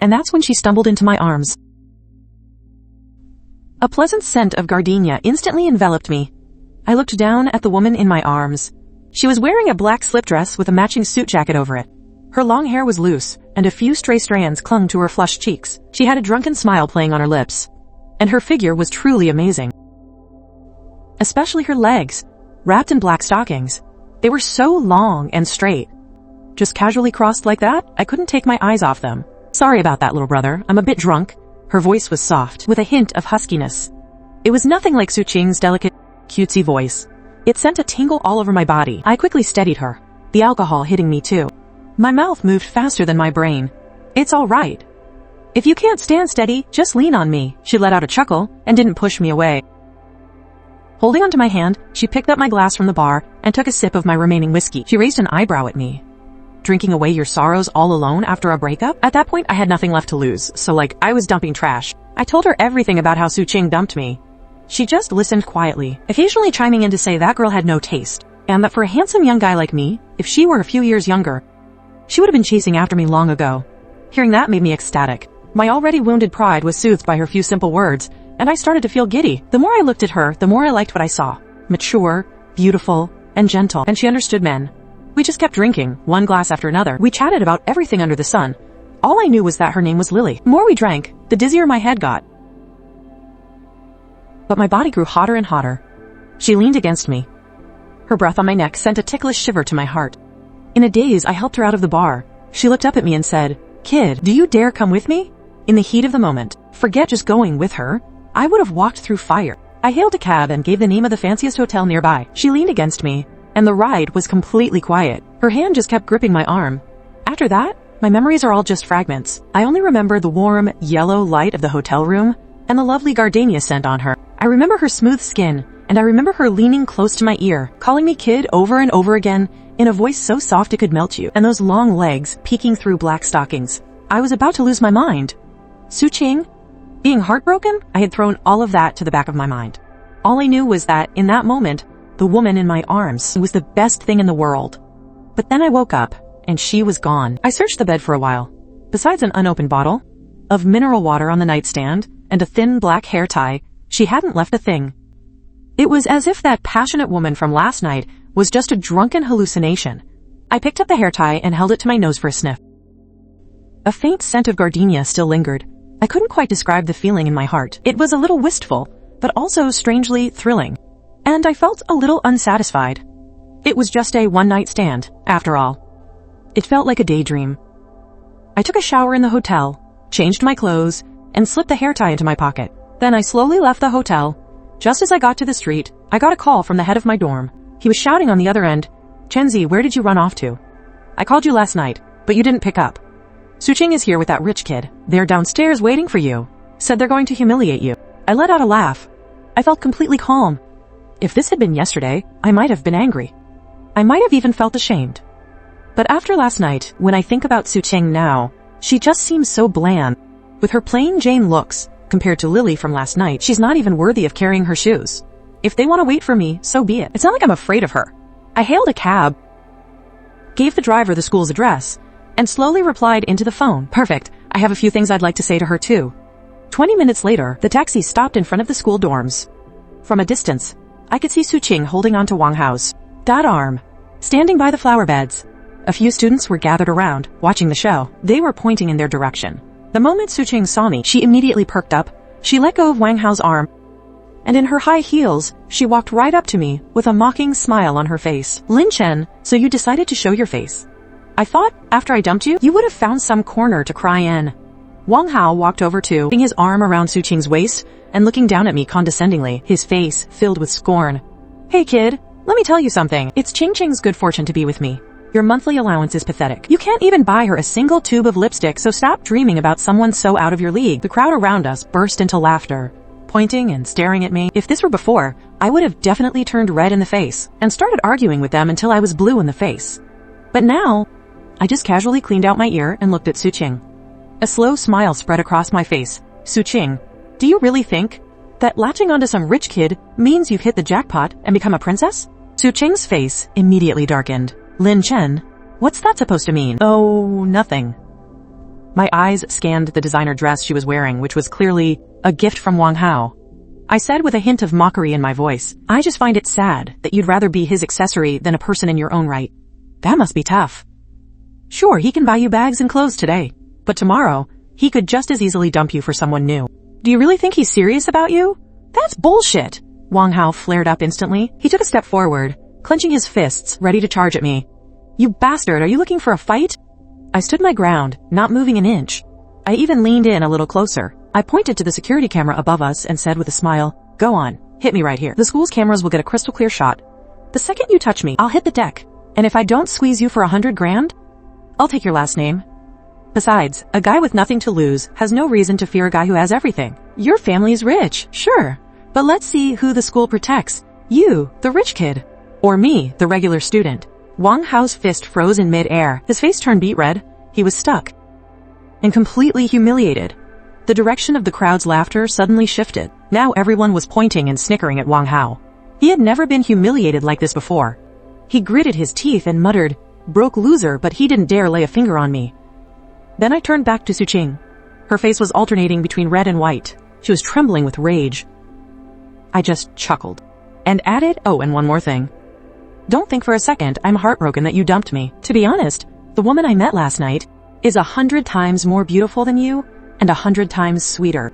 And that's when she stumbled into my arms. A pleasant scent of gardenia instantly enveloped me. I looked down at the woman in my arms. She was wearing a black slip dress with a matching suit jacket over it. Her long hair was loose, and a few stray strands clung to her flushed cheeks. She had a drunken smile playing on her lips, and her figure was truly amazing. Especially her legs, wrapped in black stockings. They were so long and straight. Just casually crossed like that, I couldn't take my eyes off them. Sorry about that, little brother. I'm a bit drunk. Her voice was soft, with a hint of huskiness. It was nothing like Su Qing's delicate, cutesy voice. It sent a tingle all over my body. I quickly steadied her, the alcohol hitting me too. My mouth moved faster than my brain. It's all right. If you can't stand steady, just lean on me. She let out a chuckle and didn't push me away. Holding onto my hand, she picked up my glass from the bar and took a sip of my remaining whiskey. She raised an eyebrow at me. Drinking away your sorrows all alone after a breakup? At that point, I had nothing left to lose, so I was dumping trash. I told her everything about how Su Qing dumped me. She just listened quietly, occasionally chiming in to say that girl had no taste, and that for a handsome young guy like me, if she were a few years younger, she would have been chasing after me long ago. Hearing that made me ecstatic. My already wounded pride was soothed by her few simple words, and I started to feel giddy. The more I looked at her, the more I liked what I saw. Mature, beautiful, and gentle, and she understood men. We just kept drinking, one glass after another. We chatted about everything under the sun. All I knew was that her name was Lily. The more we drank, the dizzier my head got. But my body grew hotter and hotter. She leaned against me. Her breath on my neck sent a ticklish shiver to my heart. In a daze, I helped her out of the bar. She looked up at me and said, "Kid, do you dare come with me?" In the heat of the moment, forget just going with her. I would have walked through fire. I hailed a cab and gave the name of the fanciest hotel nearby. She leaned against me, and the ride was completely quiet. Her hand just kept gripping my arm. After that, my memories are all just fragments. I only remember the warm, yellow light of the hotel room and the lovely gardenia scent on her. I remember her smooth skin, and I remember her leaning close to my ear, calling me kid over and over again in a voice so soft it could melt you, and those long legs peeking through black stockings. I was about to lose my mind. Su Qing? Being heartbroken? I had thrown all of that to the back of my mind. All I knew was that, in that moment, the woman in my arms was the best thing in the world. But then I woke up, and she was gone. I searched the bed for a while. Besides an unopened bottle of mineral water on the nightstand and a thin black hair tie, she hadn't left a thing. It was as if that passionate woman from last night was just a drunken hallucination. I picked up the hair tie and held it to my nose for a sniff. A faint scent of gardenia still lingered. I couldn't quite describe the feeling in my heart. It was a little wistful, but also strangely thrilling. And I felt a little unsatisfied. It was just a one-night stand, after all. It felt like a daydream. I took a shower in the hotel, changed my clothes, and slipped the hair tie into my pocket. Then I slowly left the hotel. Just as I got to the street, I got a call from the head of my dorm. He was shouting on the other end, "Chenzi, where did you run off to? I called you last night, but you didn't pick up. Su Qing is here with that rich kid. They're downstairs waiting for you. Said they're going to humiliate you." I let out a laugh. I felt completely calm. If this had been yesterday, I might have been angry. I might have even felt ashamed. But after last night, when I think about Su Qing now, she just seems so bland. With her plain Jane looks, compared to Lily from last night, she's not even worthy of carrying her shoes. If they want to wait for me, so be it. It's not like I'm afraid of her. I hailed a cab, gave the driver the school's address, and slowly replied into the phone. Perfect. I have a few things I'd like to say to her too. 20 minutes later, the taxi stopped in front of the school dorms. From a distance, I could see Su Qing holding onto Wang Hao's that arm, standing by the flower beds. A few students were gathered around, watching the show. They were pointing in their direction. The moment Su Qing saw me, she immediately perked up. She let go of Wang Hao's arm, and in her high heels, she walked right up to me with a mocking smile on her face. "Lin Chen, so you decided to show your face. I thought, after I dumped you, you would have found some corner to cry in." Wang Hao walked over too, putting his arm around Su Qing's waist and looking down at me condescendingly, his face filled with scorn. "Hey kid, let me tell you something. It's Qing Qing's good fortune to be with me. Your monthly allowance is pathetic. You can't even buy her a single tube of lipstick, so stop dreaming about someone so out of your league." The crowd around us burst into laughter, pointing and staring at me. If this were before, I would have definitely turned red in the face and started arguing with them until I was blue in the face. But now, I just casually cleaned out my ear and looked at Su Qing. A slow smile spread across my face. "Su Qing, do you really think that latching onto some rich kid means you've hit the jackpot and become a princess?" Su Qing's face immediately darkened. "Lin Chen, what's that supposed to mean?" "Oh, nothing. My eyes scanned the designer dress she was wearing, which was clearly a gift from Wang Hao. I said with a hint of mockery in my voice, I just find it sad that you'd rather be his accessory than a person in your own right. That must be tough. Sure, he can buy you bags and clothes today, but tomorrow, he could just as easily dump you for someone new. Do you really think he's serious about you? That's bullshit! Wang Hao flared up instantly. He took a step forward, clenching his fists, ready to charge at me. You bastard, are you looking for a fight? I stood my ground, not moving an inch. I even leaned in a little closer. I pointed to the security camera above us and said with a smile, go on, hit me right here. The school's cameras will get a crystal clear shot. The second you touch me, I'll hit the deck. And if I don't squeeze you for 100 grand, I'll take your last name. Besides, a guy with nothing to lose has no reason to fear a guy who has everything. Your family's rich, sure. But let's see who the school protects. You, the rich kid. Or me, the regular student. Wang Hao's fist froze in mid-air. His face turned beet red. He was stuck. And completely humiliated. The direction of the crowd's laughter suddenly shifted. Now everyone was pointing and snickering at Wang Hao. He had never been humiliated like this before. He gritted his teeth and muttered, broke loser, but he didn't dare lay a finger on me. Then I turned back to Suqing. Her face was alternating between red and white. She was trembling with rage. I just chuckled. And added, oh, and one more thing. Don't think for a second I'm heartbroken that you dumped me. To be honest, the woman I met last night is 100 times more beautiful than you and 100 times sweeter.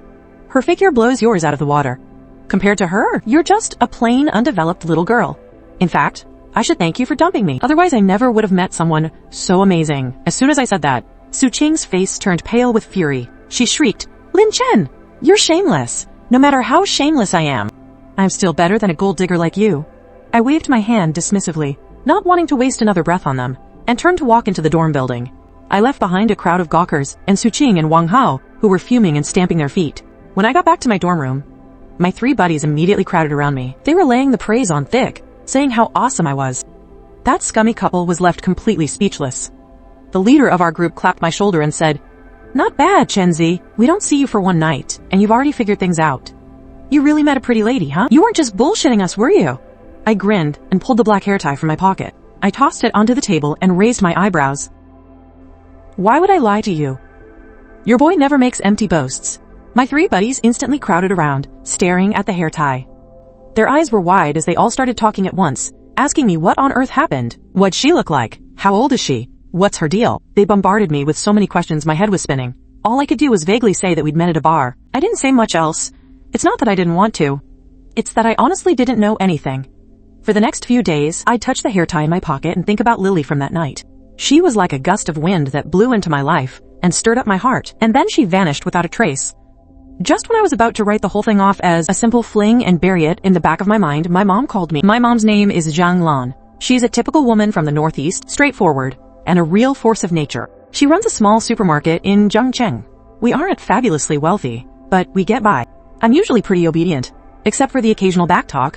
Her figure blows yours out of the water. Compared to her, you're just a plain, undeveloped little girl. In fact, I should thank you for dumping me. Otherwise, I never would have met someone so amazing. As soon as I said that, Suqing's face turned pale with fury. She shrieked, Lin Chen, you're shameless. No matter how shameless I am, I'm still better than a gold digger like you. I waved my hand dismissively, not wanting to waste another breath on them, and turned to walk into the dorm building. I left behind a crowd of gawkers and Suqing and Wang Hao, who were fuming and stamping their feet. When I got back to my dorm room, my 3 buddies immediately crowded around me. They were laying the praise on thick, saying how awesome I was. That scummy couple was left completely speechless. The leader of our group clapped my shoulder and said, Not bad, Chenzi. We don't see you for one night, and you've already figured things out. You really met a pretty lady, huh? You weren't just bullshitting us, were you? I grinned and pulled the black hair tie from my pocket. I tossed it onto the table and raised my eyebrows. Why would I lie to you? Your boy never makes empty boasts. My 3 buddies instantly crowded around, staring at the hair tie. Their eyes were wide as they all started talking at once, asking me what on earth happened. What'd she look like? How old is she? What's her deal? They bombarded me with so many questions my head was spinning. All I could do was vaguely say that we'd met at a bar. I didn't say much else. It's not that I didn't want to. It's that I honestly didn't know anything. For the next few days, I'd touch the hair tie in my pocket and think about Lily from that night. She was like a gust of wind that blew into my life and stirred up my heart, and then she vanished without a trace. Just when I was about to write the whole thing off as a simple fling and bury it in the back of my mind, my mom called me. My mom's name is Zhang Lan. She's a typical woman from the Northeast, straightforward, and a real force of nature. She runs a small supermarket in Zhangcheng. We aren't fabulously wealthy, but we get by. I'm usually pretty obedient, except for the occasional backtalk.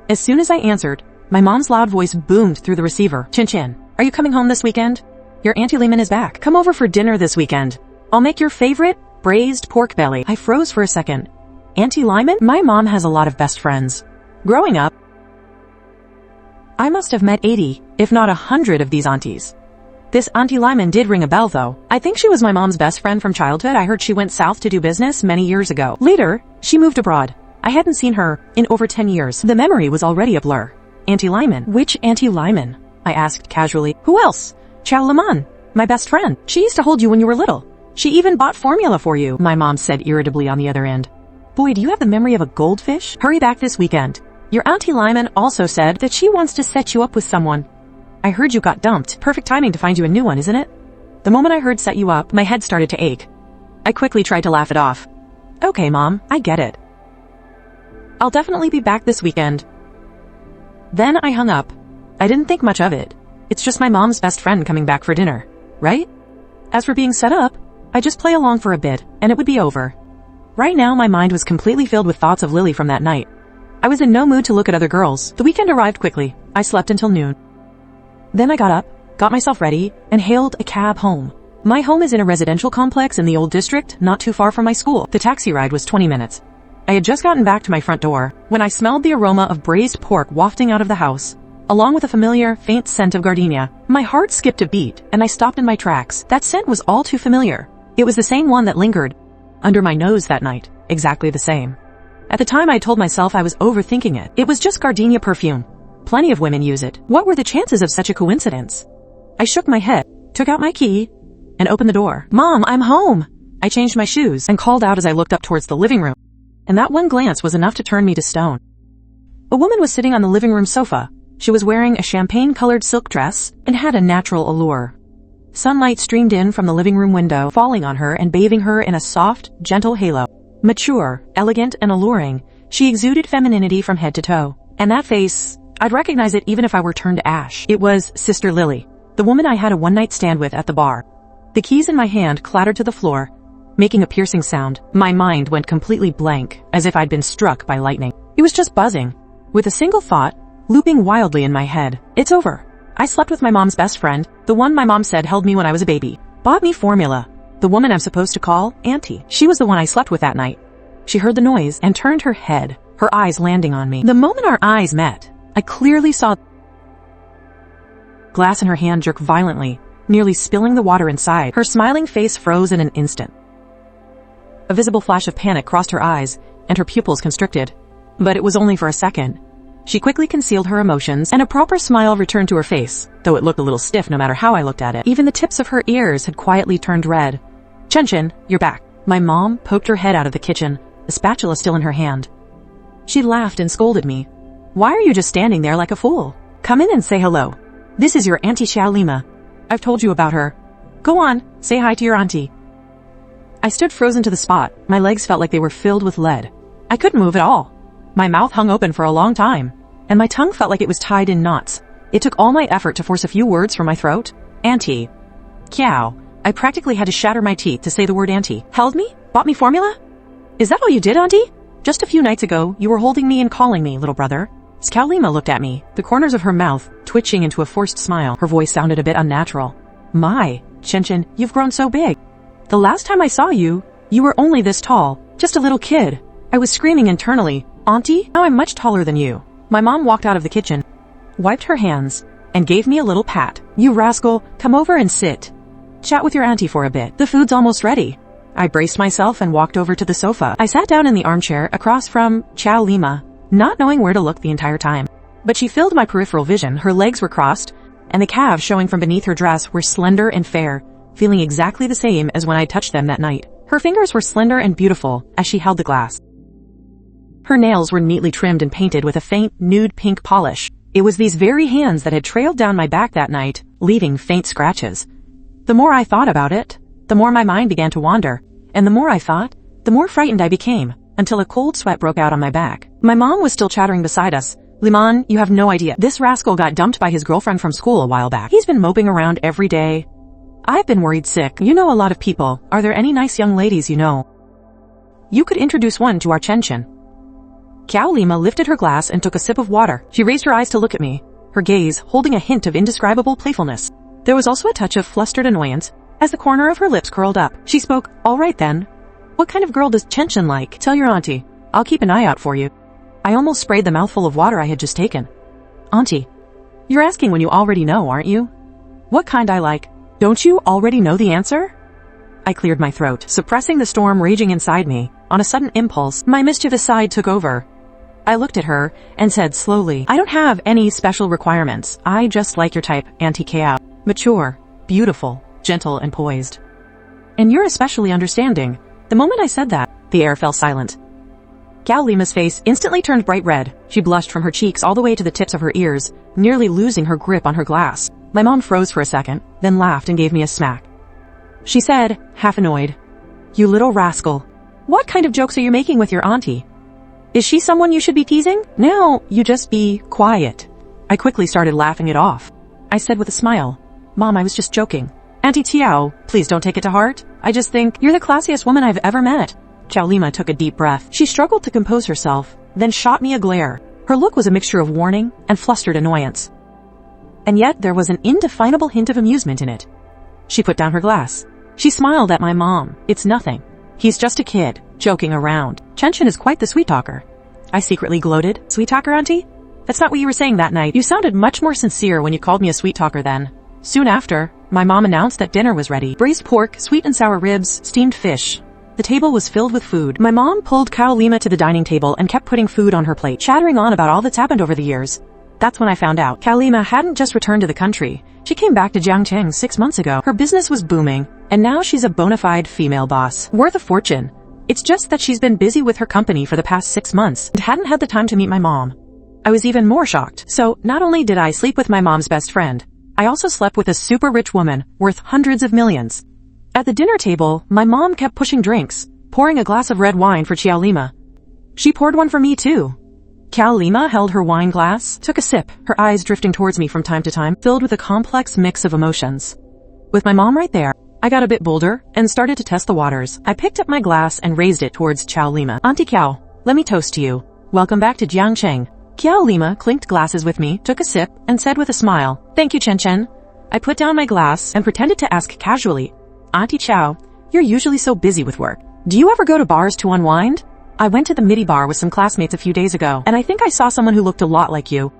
As soon as I answered, my mom's loud voice boomed through the receiver. Chin Chin, are you coming home this weekend? Your Auntie Lehman is back. Come over for dinner this weekend. I'll make your favorite braised pork belly. I froze for a second. Auntie Lyman? My mom has a lot of best friends. Growing up, I must have met 80, if not 100 of these aunties. This Auntie Lyman did ring a bell though. I think she was my mom's best friend from childhood. I heard she went south to do business many years ago. Later, she moved abroad. I hadn't seen her in over 10 years. The memory was already a blur. Auntie Lyman? Which Auntie Lyman? I asked casually. Who else? Joliman, my best friend. She used to hold you when you were little. She even bought formula for you, my mom said irritably on the other end. Boy, do you have the memory of a goldfish? Hurry back this weekend. Your Auntie Lyman also said that she wants to set you up with someone. I heard you got dumped. Perfect timing to find you a new one, isn't it? The moment I heard set you up, my head started to ache. I quickly tried to laugh it off. Okay, Mom, I get it. I'll definitely be back this weekend. Then I hung up. I didn't think much of it. It's just my mom's best friend coming back for dinner, right? As for being set up, I just play along for a bit, and it would be over. Right now, my mind was completely filled with thoughts of Lily from that night. I was in no mood to look at other girls. The weekend arrived quickly. I slept until noon. Then I got up, got myself ready, and hailed a cab home. My home is in a residential complex in the old district, not too far from my school. The taxi ride was 20 minutes. I had just gotten back to my front door when I smelled the aroma of braised pork wafting out of the house, along with a familiar, faint scent of gardenia. My heart skipped a beat, and I stopped in my tracks. That scent was all too familiar. It was the same one that lingered under my nose that night, exactly the same. At the time I told myself I was overthinking it. It was just gardenia perfume. Plenty of women use it. What were the chances of such a coincidence? I shook my head, took out my key, and opened the door. Mom, I'm home! I changed my shoes and called out as I looked up towards the living room. And that one glance was enough to turn me to stone. A woman was sitting on the living room sofa. She was wearing a champagne-colored silk dress and had a natural allure. Sunlight streamed in from the living room window, falling on her and bathing her in a soft, gentle halo. Mature, elegant, and alluring, she exuded femininity from head to toe. And that face, I'd recognize it even if I were turned to ash. It was Sister Lily, the woman I had a one-night stand with at the bar. The keys in my hand clattered to the floor, making a piercing sound. My mind went completely blank, as if I'd been struck by lightning. It was just buzzing, with a single thought looping wildly in my head. It's over. I slept with my mom's best friend, the one my mom said held me when I was a baby. Bought me formula. The woman I'm supposed to call Auntie. She was the one I slept with that night. She heard the noise and turned her head, her eyes landing on me. The moment our eyes met, I clearly saw glass in her hand jerk violently, nearly spilling the water inside. Her smiling face froze in an instant. A visible flash of panic crossed her eyes, and her pupils constricted. But it was only for a second. She quickly concealed her emotions, and a proper smile returned to her face, though it looked a little stiff no matter how I looked at it. Even the tips of her ears had quietly turned red. Chen, you're back. My mom poked her head out of the kitchen, the spatula still in her hand. She laughed and scolded me. Why are you just standing there like a fool? Come in and say hello. This is your Auntie Joliman. I've told you about her. Go on, say hi to your auntie. I stood frozen to the spot. My legs felt like they were filled with lead. I couldn't move at all. My mouth hung open for a long time, and my tongue felt like it was tied in knots. It took all my effort to force a few words from my throat. Auntie. Kiao. I practically had to shatter my teeth to say the word auntie. Held me? Bought me formula? Is that all you did, auntie? Just a few nights ago, you were holding me and calling me, little brother. Joliman looked at me, the corners of her mouth twitching into a forced smile. Her voice sounded a bit unnatural. My, Chen, you've grown so big. The last time I saw you, you were only this tall, just a little kid. I was screaming internally, Auntie, now I'm much taller than you. My mom walked out of the kitchen, wiped her hands, and gave me a little pat. You rascal, come over and sit. Chat with your auntie for a bit. The food's almost ready. I braced myself and walked over to the sofa. I sat down in the armchair across from Joliman, not knowing where to look the entire time. But she filled my peripheral vision. Her legs were crossed, and the calves showing from beneath her dress were slender and fair, feeling exactly the same as when I touched them that night. Her fingers were slender and beautiful as she held the glass. Her nails were neatly trimmed and painted with a faint, nude pink polish. It was these very hands that had trailed down my back that night, leaving faint scratches. The more I thought about it, the more my mind began to wander, and the more I thought, the more frightened I became, until a cold sweat broke out on my back. My mom was still chattering beside us. Liman, you have no idea. This rascal got dumped by his girlfriend from school a while back. He's been moping around every day. I've been worried sick. You know a lot of people. Are there any nice young ladies you know? You could introduce one to our Chen. Joliman lifted her glass and took a sip of water. She raised her eyes to look at me, her gaze holding a hint of indescribable playfulness. There was also a touch of flustered annoyance as the corner of her lips curled up. She spoke, all right then. What kind of girl does Chen like? Tell your auntie. I'll keep an eye out for you. I almost sprayed the mouthful of water I had just taken. Auntie, you're asking when you already know, aren't you? What kind I like? Don't you already know the answer? I cleared my throat, suppressing the storm raging inside me. On a sudden impulse, my mischievous side took over. I looked at her and said slowly, I don't have any special requirements. I just like your type, Auntie Kiao. Mature, beautiful, gentle, and poised. And you're especially understanding. The moment I said that, the air fell silent. Joliman's face instantly turned bright red. She blushed from her cheeks all the way to the tips of her ears, nearly losing her grip on her glass. My mom froze for a second, then laughed and gave me a smack. She said, half annoyed, You little rascal. What kind of jokes are you making with your auntie? Is she someone you should be teasing? No, you just be quiet. I quickly started laughing it off. I said with a smile, Mom, I was just joking. Auntie Tiao, please don't take it to heart. I just think you're the classiest woman I've ever met. Joliman took a deep breath. She struggled to compose herself, then shot me a glare. Her look was a mixture of warning and flustered annoyance. And yet there was an indefinable hint of amusement in it. She put down her glass. She smiled at my mom. It's nothing. He's just a kid, joking around. Chen is quite the sweet talker. I secretly gloated. Sweet talker, auntie? That's not what you were saying that night. You sounded much more sincere when you called me a sweet talker then. Soon after, my mom announced that dinner was ready. Braised pork, sweet and sour ribs, steamed fish. The table was filled with food. My mom pulled Joliman to the dining table and kept putting food on her plate, chattering on about all that's happened over the years. That's when I found out Joliman hadn't just returned to the country. She came back to Jiangcheng 6 months ago. Her business was booming, and now she's a bona fide female boss, worth a fortune. It's just that she's been busy with her company for the past 6 months and hadn't had the time to meet my mom. I was even more shocked. So, not only did I sleep with my mom's best friend, I also slept with a super rich woman worth hundreds of millions. At the dinner table, my mom kept pushing drinks, pouring a glass of red wine for Joliman. She poured one for me too. Joliman held her wine glass, took a sip, her eyes drifting towards me from time to time, filled with a complex mix of emotions. With my mom right there, I got a bit bolder and started to test the waters. I picked up my glass and raised it towards Joliman. Auntie Kiao, let me toast to you. Welcome back to Jiangcheng. Joliman clinked glasses with me, took a sip, and said with a smile, "Thank you, Chen Chen." I put down my glass and pretended to ask casually, "Auntie Chow, you're usually so busy with work. Do you ever go to bars to unwind? I went to the midi bar with some classmates a few days ago, and I think I saw someone who looked a lot like you."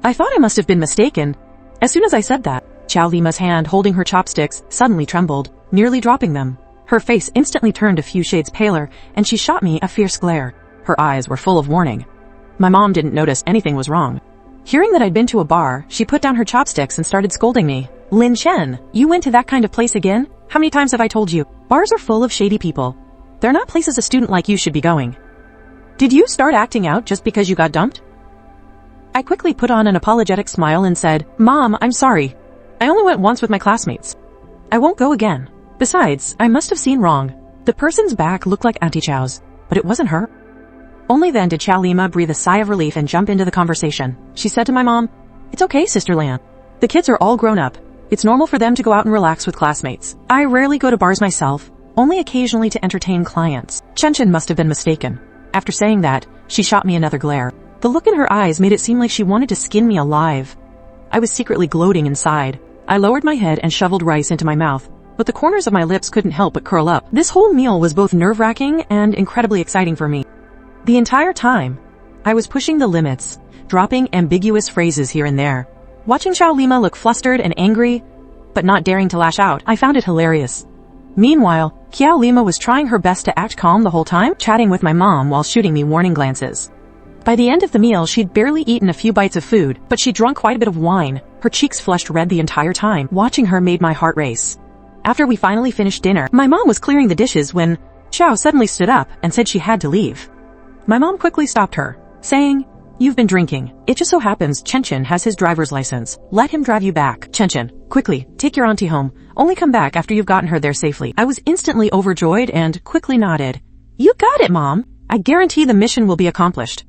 I thought I must have been mistaken. As soon as I said that, Joliman's hand holding her chopsticks suddenly trembled, nearly dropping them. Her face instantly turned a few shades paler, and she shot me a fierce glare. Her eyes were full of warning. My mom didn't notice anything was wrong. Hearing that I'd been to a bar, she put down her chopsticks and started scolding me. "Lin Chen, you went to that kind of place again? How many times have I told you? Bars are full of shady people. They're not places a student like you should be going. Did you start acting out just because you got dumped?" I quickly put on an apologetic smile and said, "Mom, I'm sorry. I only went once with my classmates. I won't go again. Besides, I must have seen wrong. The person's back looked like Auntie Chow's, but it wasn't her." Only then did Joliman breathe a sigh of relief and jump into the conversation. She said to my mom, "It's okay, Sister Lan. The kids are all grown up. It's normal for them to go out and relax with classmates. I rarely go to bars myself, only occasionally to entertain clients." Chen Chen must have been mistaken. After saying that, she shot me another glare. The look in her eyes made it seem like she wanted to skin me alive. I was secretly gloating inside. I lowered my head and shoveled rice into my mouth, but the corners of my lips couldn't help but curl up. This whole meal was both nerve-wracking and incredibly exciting for me. The entire time, I was pushing the limits, dropping ambiguous phrases here and there. Watching Joliman look flustered and angry, but not daring to lash out, I found it hilarious. Meanwhile, Joliman was trying her best to act calm the whole time, chatting with my mom while shooting me warning glances. By the end of the meal, she'd barely eaten a few bites of food, but she'd drunk quite a bit of wine. Her cheeks flushed red the entire time. Watching her made my heart race. After we finally finished dinner, my mom was clearing the dishes when Chow suddenly stood up and said she had to leave. My mom quickly stopped her, saying, "You've been drinking. It just so happens Chen Chen has his driver's license. Let him drive you back. Chen Chen, quickly, take your auntie home. Only come back after you've gotten her there safely." I was instantly overjoyed and quickly nodded. "You got it, Mom. I guarantee the mission will be accomplished."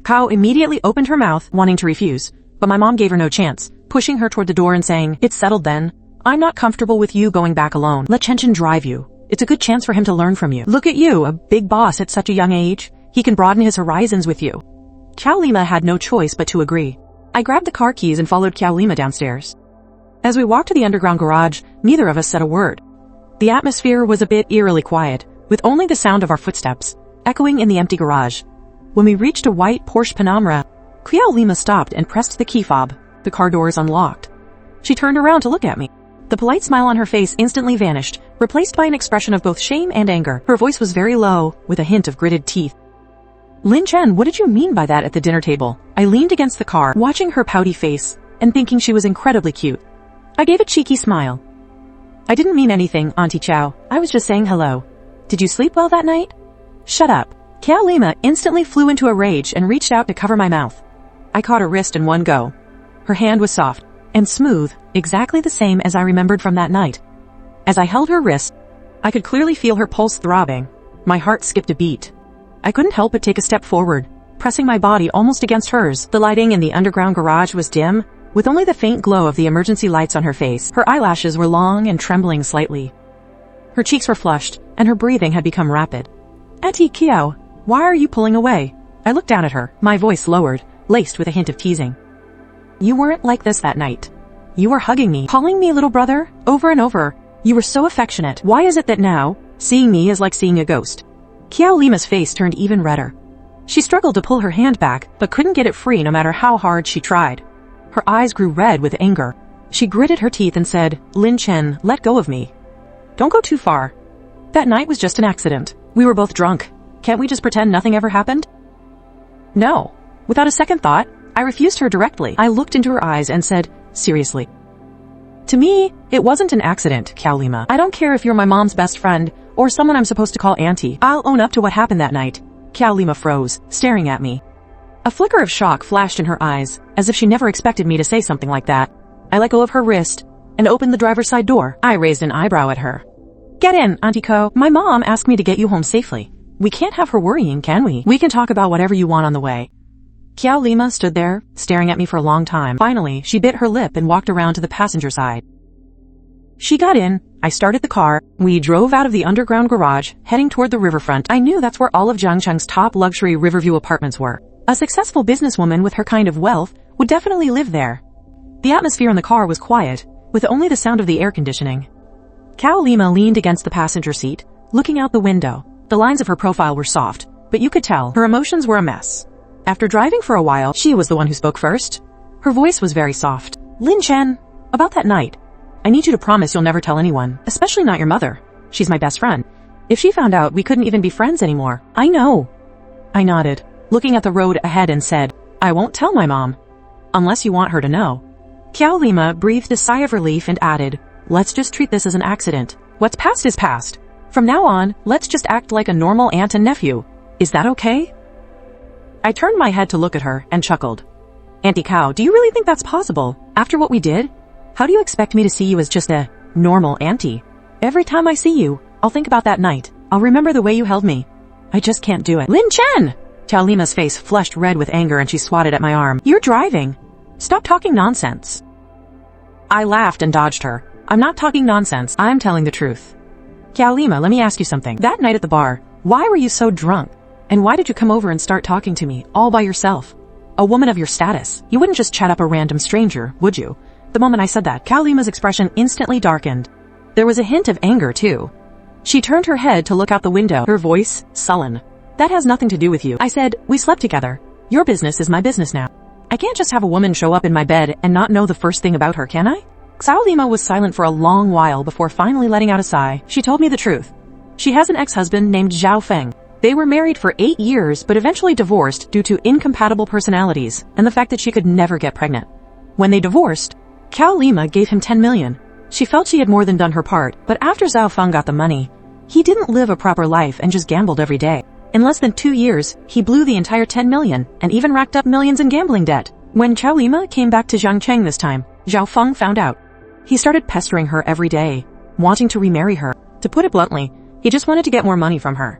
Kao immediately opened her mouth, wanting to refuse, but my mom gave her no chance, pushing her toward the door and saying, "It's settled then. I'm not comfortable with you going back alone. Let Chen Chen drive you. It's a good chance for him to learn from you. Look at you, a big boss at such a young age. He can broaden his horizons with you." Joliman had no choice but to agree. I grabbed the car keys and followed Joliman downstairs. As we walked to the underground garage, neither of us said a word. The atmosphere was a bit eerily quiet, with only the sound of our footsteps echoing in the empty garage. When we reached a white Porsche Panamera, Joliman stopped and pressed the key fob. The car doors unlocked. She turned around to look at me. The polite smile on her face instantly vanished, replaced by an expression of both shame and anger. Her voice was very low, with a hint of gritted teeth. "Lin Chen, what did you mean by that at the dinner table?" I leaned against the car, watching her pouty face, and thinking she was incredibly cute. I gave a cheeky smile. "I didn't mean anything, Auntie Chow. I was just saying hello. Did you sleep well that night?" "Shut up." Joliman instantly flew into a rage and reached out to cover my mouth. I caught her wrist in one go. Her hand was soft and smooth, exactly the same as I remembered from that night. As I held her wrist, I could clearly feel her pulse throbbing. My heart skipped a beat. I couldn't help but take a step forward, pressing my body almost against hers. The lighting in the underground garage was dim, with only the faint glow of the emergency lights on her face. Her eyelashes were long and trembling slightly. Her cheeks were flushed, and her breathing had become rapid. "Auntie Kiao, why are you pulling away?" I looked down at her, my voice lowered, laced with a hint of teasing. "You weren't like this that night. You were hugging me, calling me little brother, over and over. You were so affectionate. Why is it that now, seeing me is like seeing a ghost?" Joliman's face turned even redder. She struggled to pull her hand back, but couldn't get it free no matter how hard she tried. Her eyes grew red with anger. She gritted her teeth and said, "Lin Chen, let go of me. Don't go too far. That night was just an accident. We were both drunk. Can't we just pretend nothing ever happened?" No. Without a second thought, I refused her directly. I looked into her eyes and said, "Seriously." To me, it wasn't an accident, Joliman. I don't care if you're my mom's best friend or someone I'm supposed to call auntie. I'll own up to what happened that night. Joliman froze, staring at me. A flicker of shock flashed in her eyes, as if she never expected me to say something like that. I let go of her wrist and opened the driver's side door. I raised an eyebrow at her. "Get in, Auntie Ko. My mom asked me to get you home safely. We can't have her worrying, can we? We can talk about whatever you want on the way." Joliman stood there, staring at me for a long time. Finally, she bit her lip and walked around to the passenger side. She got in, I started the car, we drove out of the underground garage, heading toward the riverfront. I knew that's where all of Jiangcheng's top luxury Riverview apartments were. A successful businesswoman with her kind of wealth would definitely live there. The atmosphere in the car was quiet, with only the sound of the air conditioning. Joliman leaned against the passenger seat, looking out the window. The lines of her profile were soft, but you could tell her emotions were a mess. After driving for a while, she was the one who spoke first. Her voice was very soft. "Lin Chen, about that night, I need you to promise you'll never tell anyone, especially not your mother. She's my best friend. If she found out, we couldn't even be friends anymore." "I know." I nodded, looking at the road ahead and said, "I won't tell my mom. Unless you want her to know." Joliman breathed a sigh of relief and added, "Let's just treat this as an accident. What's past is past. From now on, let's just act like a normal aunt and nephew. Is that okay?" I turned my head to look at her and chuckled. "Auntie Cow, do you really think that's possible? After what we did? How do you expect me to see you as just a normal auntie? Every time I see you, I'll think about that night. I'll remember the way you held me. I just can't do it." "Lin Chen!" Joliman's face flushed red with anger and she swatted at my arm. "You're driving. Stop talking nonsense." I laughed and dodged her. "I'm not talking nonsense. I'm telling the truth." "Joliman, let me ask you something. That night at the bar, why were you so drunk? And why did you come over and start talking to me, all by yourself? A woman of your status. You wouldn't just chat up a random stranger, would you?" The moment I said that, Joliman's expression instantly darkened. There was a hint of anger, too. She turned her head to look out the window, her voice sullen. "That has nothing to do with you." I said, "We slept together. Your business is my business now. I can't just have a woman show up in my bed and not know the first thing about her, can I?" Joliman was silent for a long while before finally letting out a sigh. She told me the truth. She has an ex-husband named Zhao Feng. They were married for 8 years but eventually divorced due to incompatible personalities and the fact that she could never get pregnant. When they divorced, Joliman gave him 10 million. She felt she had more than done her part, but after Zhao Feng got the money, he didn't live a proper life and just gambled every day. In less than 2 years, he blew the entire 10 million and even racked up millions in gambling debt. When Joliman came back to Jiangcheng this time, Zhao Feng found out. He started pestering her every day, wanting to remarry her. To put it bluntly, he just wanted to get more money from her.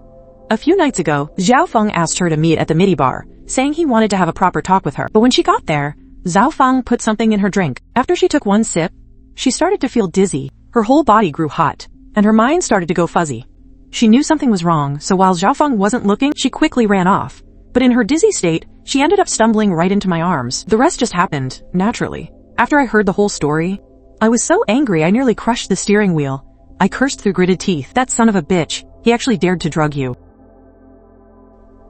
A few nights ago, Zhao Feng asked her to meet at the midi bar, saying he wanted to have a proper talk with her. But when she got there, Zhao Feng put something in her drink. After she took one sip, she started to feel dizzy. Her whole body grew hot, and her mind started to go fuzzy. She knew something was wrong, so while Zhao Feng wasn't looking, she quickly ran off. But in her dizzy state, she ended up stumbling right into my arms. The rest just happened, naturally. After I heard the whole story, I was so angry I nearly crushed the steering wheel. I cursed through gritted teeth. "That son of a bitch, he actually dared to drug you.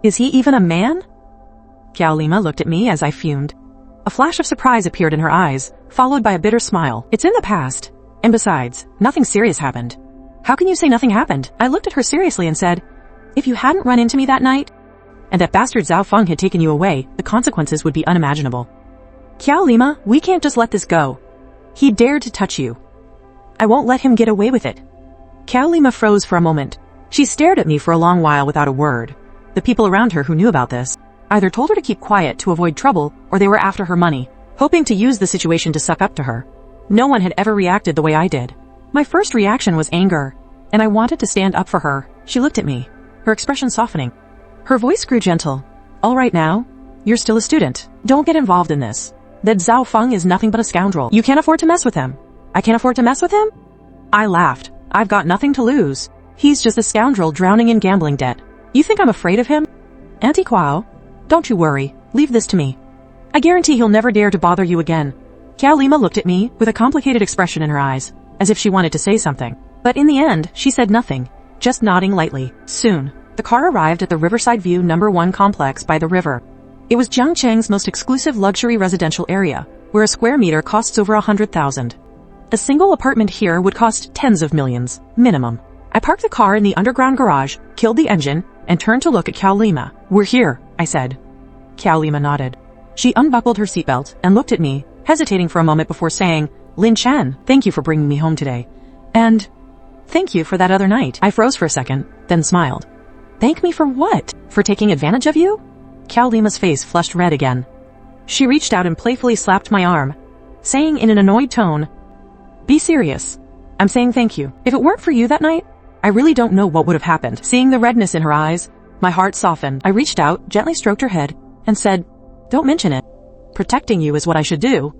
Is he even a man?" Joliman looked at me as I fumed. A flash of surprise appeared in her eyes, followed by a bitter smile. "It's in the past. And besides, nothing serious happened." "How can you say nothing happened?" I looked at her seriously and said, "If you hadn't run into me that night, and that bastard Zhao Feng had taken you away, the consequences would be unimaginable. Joliman, we can't just let this go. He dared to touch you. I won't let him get away with it." Joliman froze for a moment. She stared at me for a long while without a word. The people around her who knew about this either told her to keep quiet to avoid trouble, or they were after her money, hoping to use the situation to suck up to her. No one had ever reacted the way I did. My first reaction was anger, and I wanted to stand up for her. She looked at me, her expression softening. Her voice grew gentle. "All right now, you're still a student. Don't get involved in this. That Zhao Feng is nothing but a scoundrel. You can't afford to mess with him." "I can't afford to mess with him?" I laughed. "I've got nothing to lose. He's just a scoundrel drowning in gambling debt. You think I'm afraid of him? Auntie Kwao, don't you worry. Leave this to me. I guarantee he'll never dare to bother you again." Joliman looked at me with a complicated expression in her eyes, as if she wanted to say something. But in the end, she said nothing, just nodding lightly. Soon, the car arrived at the Riverside View No. 1 complex by the river. It was Jiangcheng's most exclusive luxury residential area, where a square meter costs over 100,000. A single apartment here would cost tens of millions, minimum. I parked the car in the underground garage, killed the engine, and turned to look at Jolima. "We're here," I said. Jolima nodded. She unbuckled her seatbelt and looked at me, hesitating for a moment before saying, "Lin Chen, thank you for bringing me home today. And thank you for that other night." I froze for a second, then smiled. "Thank me for what? For taking advantage of you?" Jolima's face flushed red again. She reached out and playfully slapped my arm, saying in an annoyed tone, "Be serious. I'm saying thank you. If it weren't for you that night, I really don't know what would have happened." Seeing the redness in her eyes, my heart softened. I reached out, gently stroked her head, and said, "Don't mention it. Protecting you is what I should do."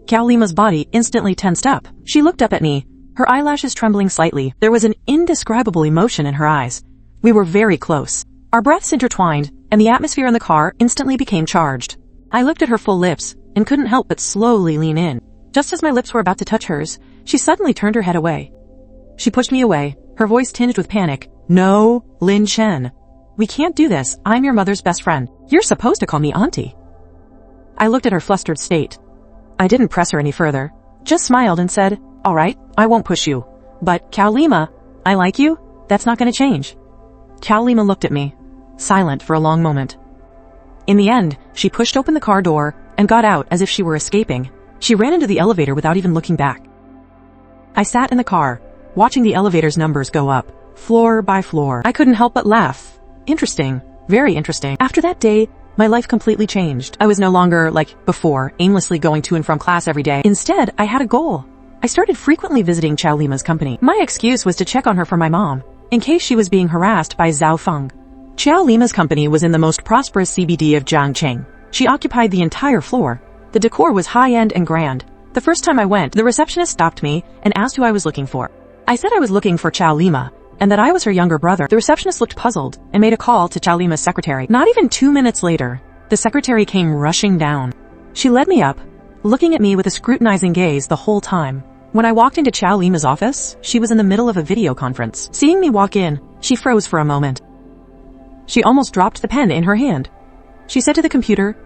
Jolima's body instantly tensed up. She looked up at me, her eyelashes trembling slightly. There was an indescribable emotion in her eyes. We were very close. Our breaths intertwined, and the atmosphere in the car instantly became charged. I looked at her full lips and couldn't help but slowly lean in. Just as my lips were about to touch hers, she suddenly turned her head away. She pushed me away, her voice tinged with panic. "No, Lin Chen. We can't do this. I'm your mother's best friend. You're supposed to call me auntie." I looked at her flustered state. I didn't press her any further, just smiled and said, "All right, I won't push you. But, Jolima, I like you. That's not going to change." Jolima looked at me, silent for a long moment. In the end, she pushed open the car door and got out as if she were escaping. She ran into the elevator without even looking back. I sat in the car, watching the elevator's numbers go up, floor by floor. I couldn't help but laugh. Interesting. Very interesting. After that day, my life completely changed. I was no longer, like before, aimlessly going to and from class every day. Instead, I had a goal. I started frequently visiting Jolima's company. My excuse was to check on her for my mom, in case she was being harassed by Zhao Feng. Jolima's company was in the most prosperous CBD of Jiangcheng. She occupied the entire floor. The decor was high-end and grand. The first time I went, the receptionist stopped me and asked who I was looking for. I said I was looking for Jolima, and that I was her younger brother. The receptionist looked puzzled and made a call to Jolima's secretary. Not even 2 minutes later, the secretary came rushing down. She led me up, looking at me with a scrutinizing gaze the whole time. When I walked into Jolima's office, she was in the middle of a video conference. Seeing me walk in, she froze for a moment. She almost dropped the pen in her hand. She said to the computer,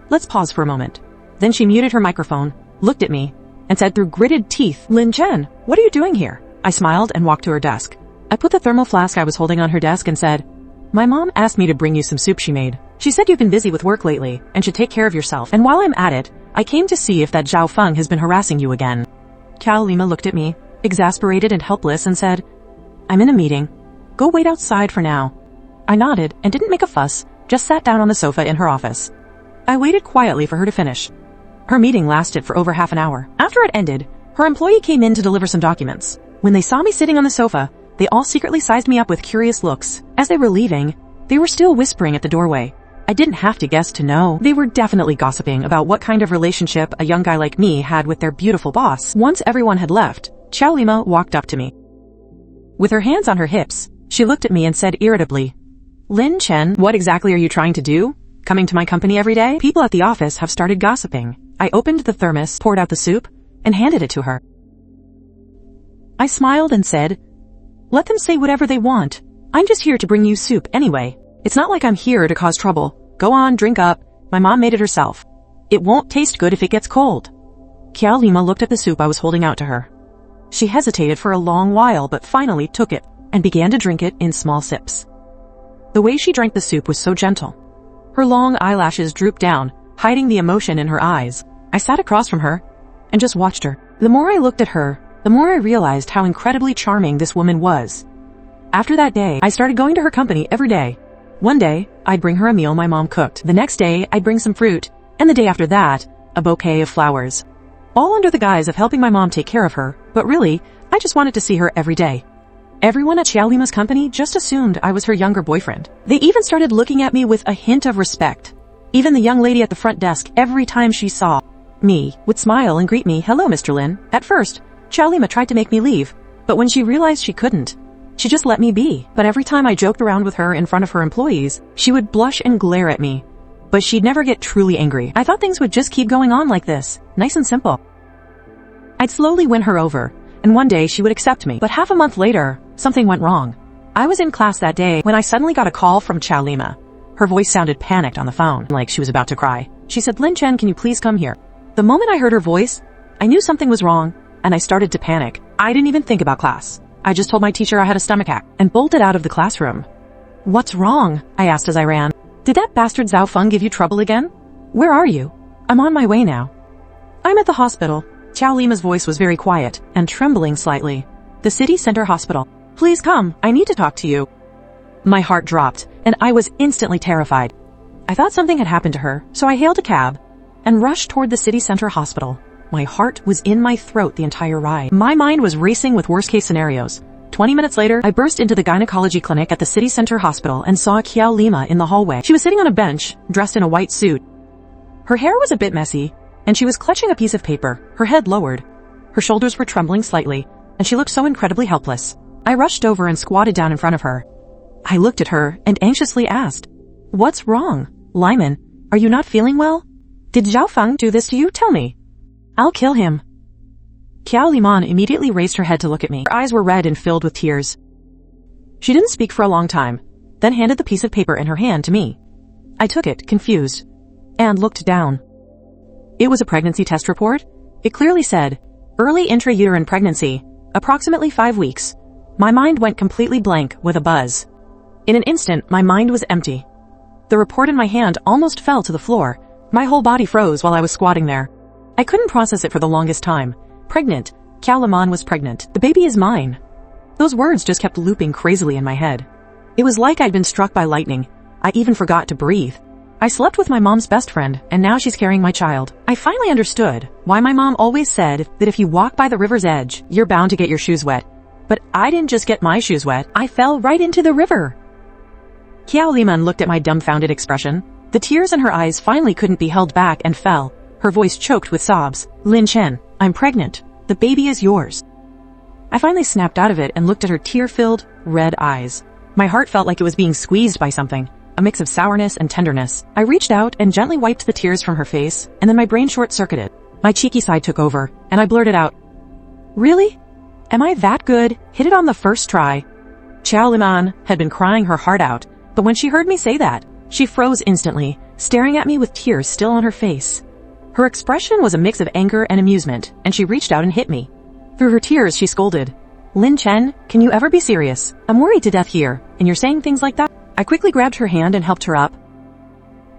"Let's pause for a moment." Then she muted her microphone, looked at me, and said through gritted teeth, "Lin Chen, what are you doing here?" I smiled and walked to her desk. I put the thermal flask I was holding on her desk and said, "My mom asked me to bring you some soup she made. She said you've been busy with work lately and should take care of yourself. And while I'm at it, I came to see if that Zhao Feng has been harassing you again." Jolima looked at me, exasperated and helpless, and said, "I'm in a meeting. Go wait outside for now." I nodded and didn't make a fuss, just sat down on the sofa in her office. I waited quietly for her to finish. Her meeting lasted for over half an hour. After it ended, her employee came in to deliver some documents. When they saw me sitting on the sofa, they all secretly sized me up with curious looks. As they were leaving, they were still whispering at the doorway. I didn't have to guess to know. They were definitely gossiping about what kind of relationship a young guy like me had with their beautiful boss. Once everyone had left, Jolima walked up to me. With her hands on her hips, she looked at me and said irritably, "Lin Chen, what exactly are you trying to do? Coming to my company every day? People at the office have started gossiping." I opened the thermos, poured out the soup, and handed it to her. I smiled and said, "Let them say whatever they want. I'm just here to bring you soup anyway. It's not like I'm here to cause trouble. Go on, drink up. My mom made it herself. It won't taste good if it gets cold." Jolima looked at the soup I was holding out to her. She hesitated for a long while, but finally took it and began to drink it in small sips. The way she drank the soup was so gentle. Her long eyelashes drooped down, hiding the emotion in her eyes. I sat across from her and just watched her. The more I looked at her, the more I realized how incredibly charming this woman was. After that day, I started going to her company every day. One day, I'd bring her a meal my mom cooked. The next day, I'd bring some fruit, and the day after that, a bouquet of flowers. All under the guise of helping my mom take care of her, but really, I just wanted to see her every day. Everyone at Jolima's company just assumed I was her younger boyfriend. They even started looking at me with a hint of respect. Even the young lady at the front desk, every time she saw me, would smile and greet me, "Hello, Mr. Lin." At first, Jolima tried to make me leave, but when she realized she couldn't, she just let me be. But every time I joked around with her in front of her employees, she would blush and glare at me. But she'd never get truly angry. I thought things would just keep going on like this, nice and simple. I'd slowly win her over, and one day she would accept me. But half a month later, something went wrong. I was in class that day when I suddenly got a call from Jolima. Her voice sounded panicked on the phone, like she was about to cry. She said, "Lin Chen, can you please come here?" The moment I heard her voice, I knew something was wrong, and I started to panic. I didn't even think about class. I just told my teacher I had a stomachache and bolted out of the classroom. "What's wrong?" I asked as I ran. "Did that bastard Zhao Feng give you trouble again? Where are you?" "I'm on my way now." "I'm at the hospital." Qiao Lima's voice was very quiet and trembling slightly. "The city center hospital. Please come, I need to talk to you." My heart dropped, and I was instantly terrified. I thought something had happened to her, so I hailed a cab and rushed toward the city center hospital. My heart was in my throat the entire ride. My mind was racing with worst-case scenarios. 20 minutes later, I burst into the gynecology clinic at the city center hospital and saw Qiao Lima in the hallway. She was sitting on a bench, dressed in a white suit. Her hair was a bit messy, and she was clutching a piece of paper, her head lowered. Her shoulders were trembling slightly, and she looked so incredibly helpless. I rushed over and squatted down in front of her. I looked at her and anxiously asked, "What's wrong? Lyman, are you not feeling well? Did Zhao Feng do this to you? Tell me. I'll kill him." Qiao Liman immediately raised her head to look at me. Her eyes were red and filled with tears. She didn't speak for a long time, then handed the piece of paper in her hand to me. I took it, confused, and looked down. It was a pregnancy test report. It clearly said, "Early intrauterine pregnancy, approximately 5 weeks." My mind went completely blank with a buzz. In an instant, my mind was empty. The report in my hand almost fell to the floor. My whole body froze while I was squatting there. I couldn't process it for the longest time. Pregnant. Qiao Liman was pregnant. The baby is mine. Those words just kept looping crazily in my head. It was like I'd been struck by lightning. I even forgot to breathe. I slept with my mom's best friend, and now she's carrying my child. I finally understood why my mom always said that if you walk by the river's edge, you're bound to get your shoes wet. But I didn't just get my shoes wet, I fell right into the river. Qiao Liman looked at my dumbfounded expression. The tears in her eyes finally couldn't be held back and fell. Her voice choked with sobs. "Lin Chen, I'm pregnant. The baby is yours." I finally snapped out of it and looked at her tear-filled, red eyes. My heart felt like it was being squeezed by something, a mix of sourness and tenderness. I reached out and gently wiped the tears from her face, and then my brain short-circuited. My cheeky side took over, and I blurted out, "Really? Am I that good? Hit it on the first try." Qiao Liman had been crying her heart out, but when she heard me say that, she froze instantly, staring at me with tears still on her face. Her expression was a mix of anger and amusement, and she reached out and hit me. Through her tears, she scolded, "Lin Chen, can you ever be serious? I'm worried to death here, and you're saying things like that?" I quickly grabbed her hand and helped her up.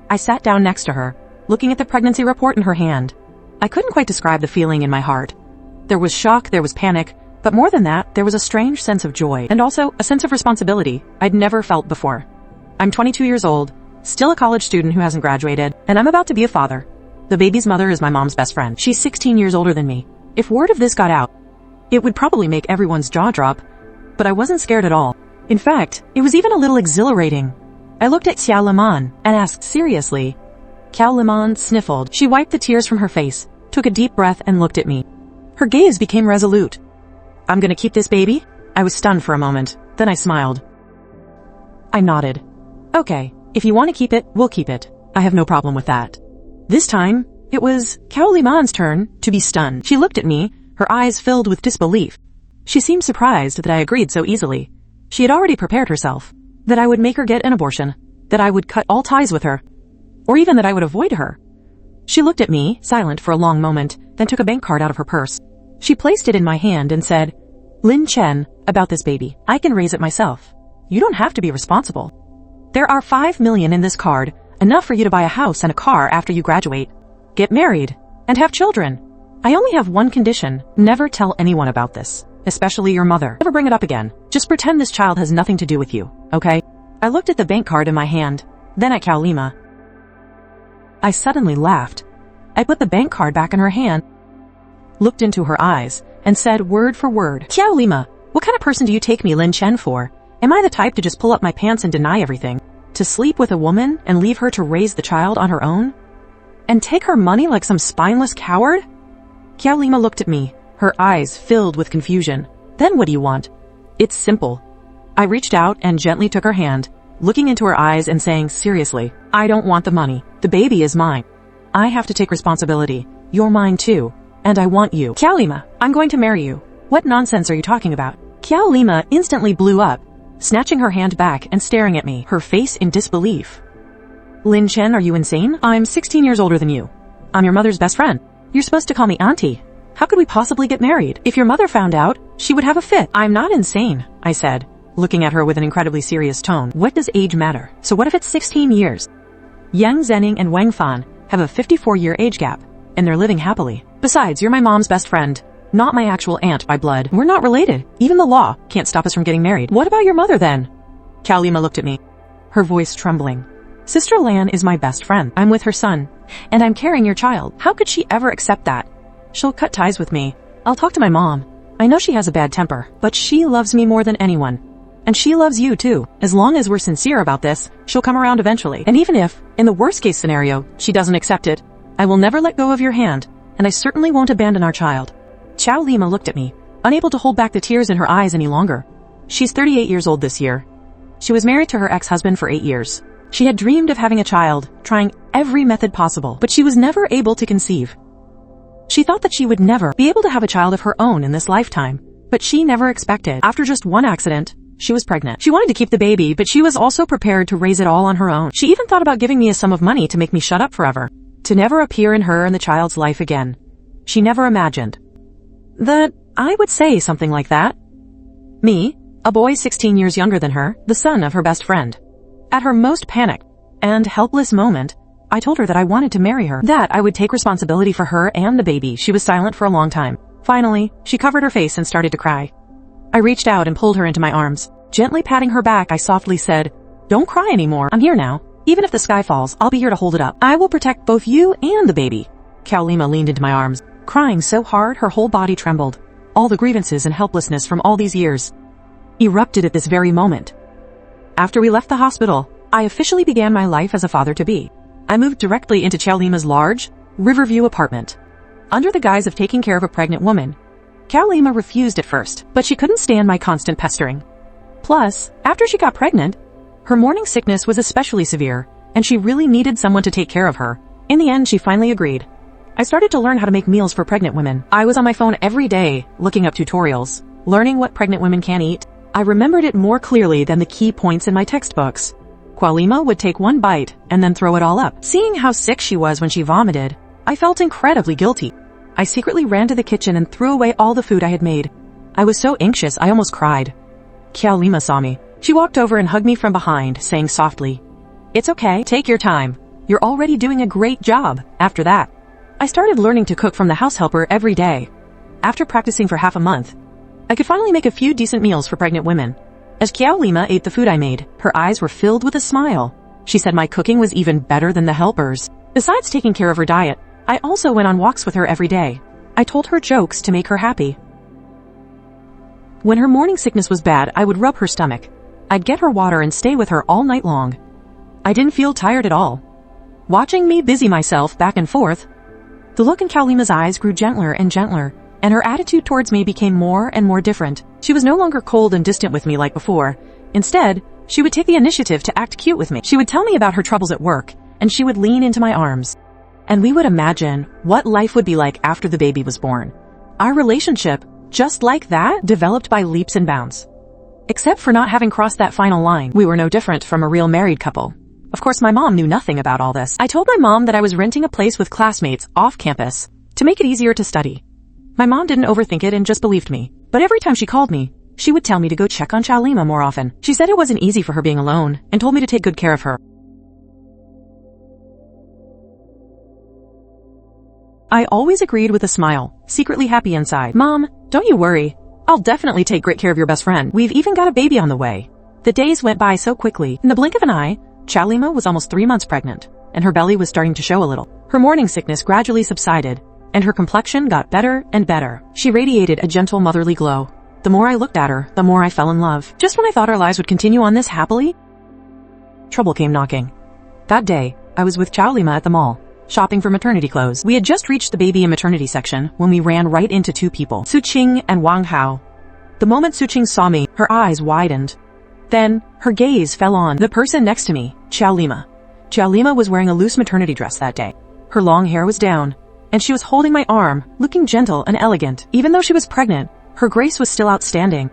I sat down next to her, looking at the pregnancy report in her hand. I couldn't quite describe the feeling in my heart. There was shock, there was panic, but more than that, there was a strange sense of joy, and also a sense of responsibility I'd never felt before. I'm 22 years old, still a college student who hasn't graduated, and I'm about to be a father. The baby's mother is my mom's best friend. She's 16 years older than me. If word of this got out, it would probably make everyone's jaw drop, but I wasn't scared at all. In fact, it was even a little exhilarating. I looked at Qiao Liman and asked seriously. Qiao Liman sniffled. She wiped the tears from her face, took a deep breath and looked at me. Her gaze became resolute. "I'm gonna keep this baby?" I was stunned for a moment, then I smiled. I nodded. "Okay, if you want to keep it, we'll keep it. I have no problem with that." This time, it was Qiao Liman's turn to be stunned. She looked at me, her eyes filled with disbelief. She seemed surprised that I agreed so easily. She had already prepared herself, that I would make her get an abortion, that I would cut all ties with her, or even that I would avoid her. She looked at me, silent for a long moment, then took a bank card out of her purse. She placed it in my hand and said, "Lin Chen, about this baby. I can raise it myself. You don't have to be responsible. There are 5 million in this card, enough for you to buy a house and a car after you graduate, get married, and have children. I only have one condition. Never tell anyone about this, especially your mother. Never bring it up again. Just pretend this child has nothing to do with you, okay?" I looked at the bank card in my hand, then at Qiao Lima. I suddenly laughed. I put the bank card back in her hand, looked into her eyes, and said word for word, "Qiao Lima, what kind of person do you take me Lin Chen for? Am I the type to just pull up my pants and deny everything? To sleep with a woman and leave her to raise the child on her own? And take her money like some spineless coward?" Qiao Lima looked at me, her eyes filled with confusion. "Then what do you want?" "It's simple." I reached out and gently took her hand, looking into her eyes and saying seriously, "I don't want the money. The baby is mine. I have to take responsibility. You're mine too. And I want you." "Qiao Lima, I'm going to marry you. What nonsense are you talking about?" Qiao Lima instantly blew up, snatching her hand back and staring at me, her face in disbelief. "Lin Chen, are you insane? I'm 16 years older than you. I'm your mother's best friend. You're supposed to call me auntie. How could we possibly get married? If your mother found out, she would have a fit. I'm not insane, I said, looking at her with an incredibly serious tone. What does age matter? So what if it's 16 years? Yang Zening and Wang Fan have a 54-year age gap, and they're living happily. Besides, you're my mom's best friend, not my actual aunt by blood. We're not related. Even the law can't stop us from getting married. What about your mother then? Kaolima looked at me, her voice trembling. Sister Lan is my best friend. I'm with her son, and I'm carrying your child. How could she ever accept that? She'll cut ties with me. I'll talk to my mom. I know she has a bad temper, but she loves me more than anyone. And she loves you too. As long as we're sincere about this, she'll come around eventually. And even if, in the worst case scenario, she doesn't accept it, I will never let go of your hand, and I certainly won't abandon our child. Chow Lima looked at me, unable to hold back the tears in her eyes any longer. She's 38 years old this year. She was married to her ex-husband for 8 years. She had dreamed of having a child, trying every method possible, but she was never able to conceive. She thought that she would never be able to have a child of her own in this lifetime, but she never expected. After just one accident, she was pregnant. She wanted to keep the baby, but she was also prepared to raise it all on her own. She even thought about giving me a sum of money to make me shut up forever, to never appear in her and the child's life again. She never imagined that I would say something like that. Me, a boy 16 years younger than her, the son of her best friend. At her most panicked and helpless moment, I told her that I wanted to marry her, that I would take responsibility for her and the baby. She was silent for a long time. Finally, she covered her face and started to cry. I reached out and pulled her into my arms. Gently patting her back, I softly said, "Don't cry anymore. I'm here now. Even if the sky falls, I'll be here to hold it up. I will protect both you and the baby." Kaolima leaned into my arms, crying so hard her whole body trembled. All the grievances and helplessness from all these years erupted at this very moment. After we left the hospital, I officially began my life as a father-to-be. I moved directly into Kaolima's large, Riverview apartment. Under the guise of taking care of a pregnant woman, Kaolima refused at first, but she couldn't stand my constant pestering. Plus, after she got pregnant, her morning sickness was especially severe, and she really needed someone to take care of her. In the end, she finally agreed. I started to learn how to make meals for pregnant women. I was on my phone every day, looking up tutorials, learning what pregnant women can eat. I remembered it more clearly than the key points in my textbooks. Kaolima would take one bite and then throw it all up. Seeing how sick she was when she vomited, I felt incredibly guilty. I secretly ran to the kitchen and threw away all the food I had made. I was so anxious I almost cried. Kaolima saw me. She walked over and hugged me from behind, saying softly, "It's okay, take your time. You're already doing a great job." After that, I started learning to cook from the house helper every day. After practicing for half a month, I could finally make a few decent meals for pregnant women. As Kaolima ate the food I made, her eyes were filled with a smile. She said my cooking was even better than the helpers. Besides taking care of her diet, I also went on walks with her every day. I told her jokes to make her happy. When her morning sickness was bad, I would rub her stomach. I'd get her water and stay with her all night long. I didn't feel tired at all. Watching me busy myself back and forth, the look in Kaolima's eyes grew gentler and gentler, and her attitude towards me became more and more different. She was no longer cold and distant with me like before. Instead, she would take the initiative to act cute with me. She would tell me about her troubles at work, and she would lean into my arms. And we would imagine what life would be like after the baby was born. Our relationship, just like that, developed by leaps and bounds. Except for not having crossed that final line, we were no different from a real married couple. Of course, my mom knew nothing about all this. I told my mom that I was renting a place with classmates off campus to make it easier to study. My mom didn't overthink it and just believed me. But every time she called me, she would tell me to go check on Kaolima more often. She said it wasn't easy for her being alone and told me to take good care of her. I always agreed with a smile, secretly happy inside. "Mom, don't you worry. I'll definitely take great care of your best friend. We've even got a baby on the way." The days went by so quickly. In the blink of an eye, Kaolima was almost 3 months pregnant, and her belly was starting to show a little. Her morning sickness gradually subsided, and her complexion got better and better. She radiated a gentle motherly glow. The more I looked at her, the more I fell in love. Just when I thought our lives would continue on this happily, trouble came knocking. That day, I was with Kaolima at the mall, shopping for maternity clothes. We had just reached the baby and maternity section when we ran right into two people, Suqing and Wang Hao. The moment Suqing saw me, her eyes widened. Then, her gaze fell on the person next to me, Kaolima. Kaolima was wearing a loose maternity dress that day. Her long hair was down, and she was holding my arm, looking gentle and elegant. Even though she was pregnant, her grace was still outstanding.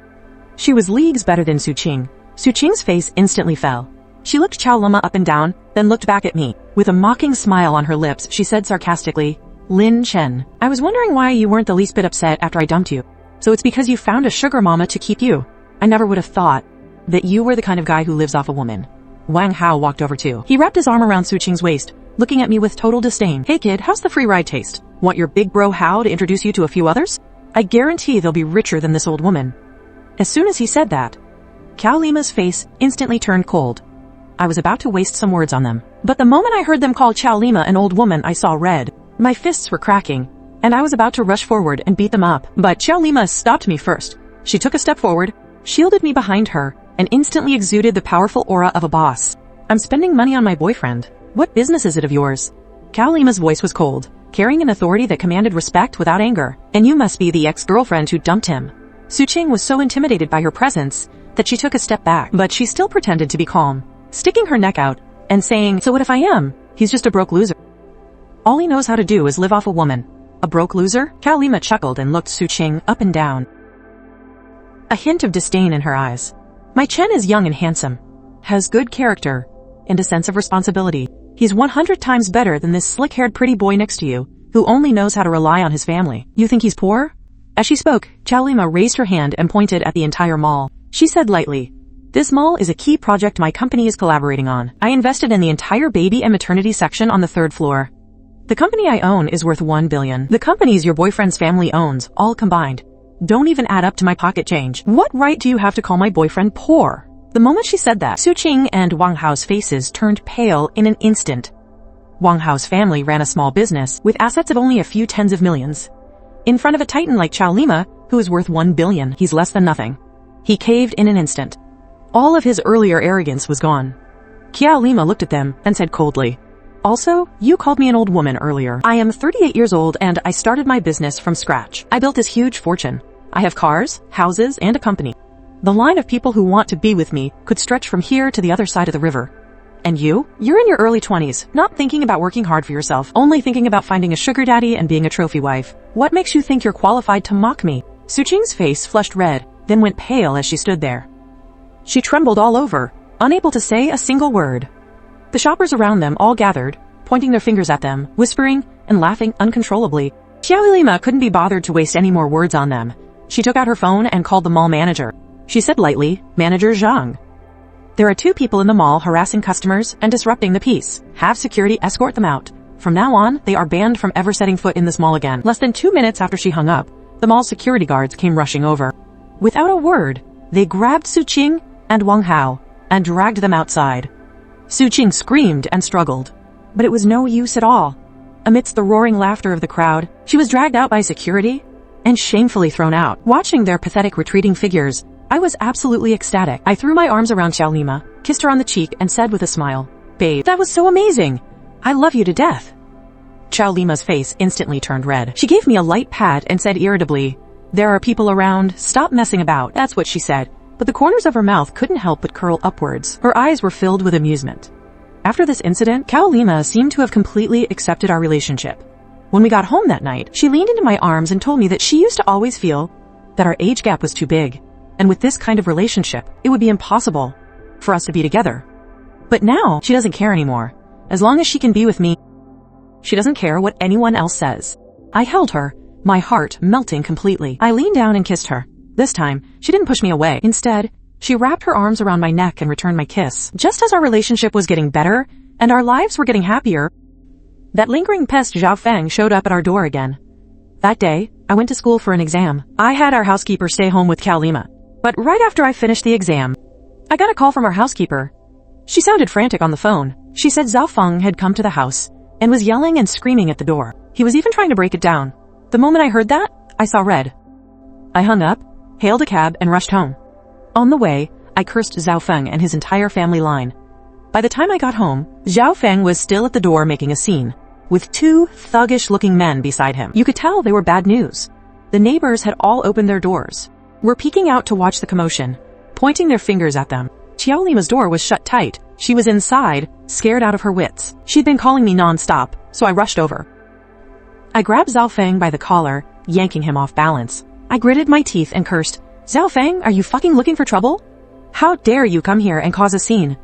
She was leagues better than Suqing. Suqing's face instantly fell. She looked Kaolima up and down, then looked back at me. With a mocking smile on her lips, she said sarcastically, Lin Chen. I was wondering why you weren't the least bit upset after I dumped you. So it's because you found a sugar mama to keep you. I never would have thought that you were the kind of guy who lives off a woman. Wang Hao walked over too. He wrapped his arm around Su Qing's waist, looking at me with total disdain. Hey kid, how's the free ride taste? Want your big bro Hao to introduce you to a few others? I guarantee they'll be richer than this old woman. As soon as he said that, Cao Lima's face instantly turned cold. I was about to waste some words on them, but the moment I heard them call Cao Lima an old woman, I saw red. My fists were cracking, and I was about to rush forward and beat them up, but Cao Lima stopped me first. She took a step forward, shielded me behind her, and instantly exuded the powerful aura of a boss. I'm spending money on my boyfriend. What business is it of yours? Cao Lima's voice was cold, carrying an authority that commanded respect without anger. And you must be the ex-girlfriend who dumped him. Su Qing was so intimidated by her presence that she took a step back, but she still pretended to be calm, sticking her neck out and saying, so what if I am? He's just a broke loser. All he knows how to do is live off a woman. A broke loser? Cao Lima chuckled and looked Su Qing up and down, a hint of disdain in her eyes. My Chen is young and handsome, has good character, and a sense of responsibility. He's 100 times better than this slick-haired pretty boy next to you, who only knows how to rely on his family. You think he's poor? As she spoke, Cao Lima raised her hand and pointed at the entire mall. She said lightly, this mall is a key project my company is collaborating on. I invested in the entire baby and maternity section on the 3rd floor. The company I own is worth 1 billion. The companies your boyfriend's family owns, all combined, don't even add up to my pocket change. What right do you have to call my boyfriend poor? The moment she said that, Su Qing and Wang Hao's faces turned pale in an instant. Wang Hao's family ran a small business with assets of only a few tens of millions. In front of a titan like Cao Lima, who is worth 1 billion, he's less than nothing. He caved in an instant. All of his earlier arrogance was gone. Cao Lima looked at them and said coldly, also, you called me an old woman earlier. I am 38 years old and I started my business from scratch. I built this huge fortune. I have cars, houses, and a company. The line of people who want to be with me could stretch from here to the other side of the river. And you? You're in your early 20s, not thinking about working hard for yourself, only thinking about finding a sugar daddy and being a trophy wife. What makes you think you're qualified to mock me? Su Qing's face flushed red, then went pale as she stood there. She trembled all over, unable to say a single word. The shoppers around them all gathered, pointing their fingers at them, whispering and laughing uncontrollably. Cao Lima couldn't be bothered to waste any more words on them. She took out her phone and called the mall manager. She said lightly, Manager Zhang. There are 2 people in the mall harassing customers and disrupting the peace. Have security escort them out. From now on, they are banned from ever setting foot in this mall again. Less than 2 minutes after she hung up, the mall's security guards came rushing over. Without a word, they grabbed Su Qing and Wang Hao and dragged them outside. Su Qing screamed and struggled, but it was no use at all. Amidst the roaring laughter of the crowd, she was dragged out by security and shamefully thrown out. Watching their pathetic retreating figures, I was absolutely ecstatic. I threw my arms around Cao Lima, kissed her on the cheek, and said with a smile, babe, that was so amazing. I love you to death. Cao Lima's face instantly turned red. She gave me a light pat and said irritably, there are people around, stop messing about. That's what she said, but the corners of her mouth couldn't help but curl upwards. Her eyes were filled with amusement. After this incident, Cao Lima seemed to have completely accepted our relationship. When we got home that night, she leaned into my arms and told me that she used to always feel that our age gap was too big, and with this kind of relationship, it would be impossible for us to be together. But now, she doesn't care anymore. As long as she can be with me, she doesn't care what anyone else says. I held her, my heart melting completely. I leaned down and kissed her. This time, she didn't push me away. Instead, she wrapped her arms around my neck and returned my kiss. Just as our relationship was getting better and our lives were getting happier, that lingering pest Zhao Feng showed up at our door again. That day, I went to school for an exam. I had our housekeeper stay home with Cao Lima. But right after I finished the exam, I got a call from our housekeeper. She sounded frantic on the phone. She said Zhao Feng had come to the house and was yelling and screaming at the door. He was even trying to break it down. The moment I heard that, I saw red. I hung up, hailed a cab, and rushed home. On the way, I cursed Zhao Feng and his entire family line. By the time I got home, Zhao Feng was still at the door making a scene, with 2 thuggish-looking men beside him. You could tell they were bad news. The neighbors had all opened their doors, were peeking out to watch the commotion, pointing their fingers at them. Cao Lima's door was shut tight. She was inside, scared out of her wits. She'd been calling me non-stop, so I rushed over. I grabbed Zhao Feng by the collar, yanking him off balance. I gritted my teeth and cursed, Zhao Feng, are you fucking looking for trouble? How dare you come here and cause a scene?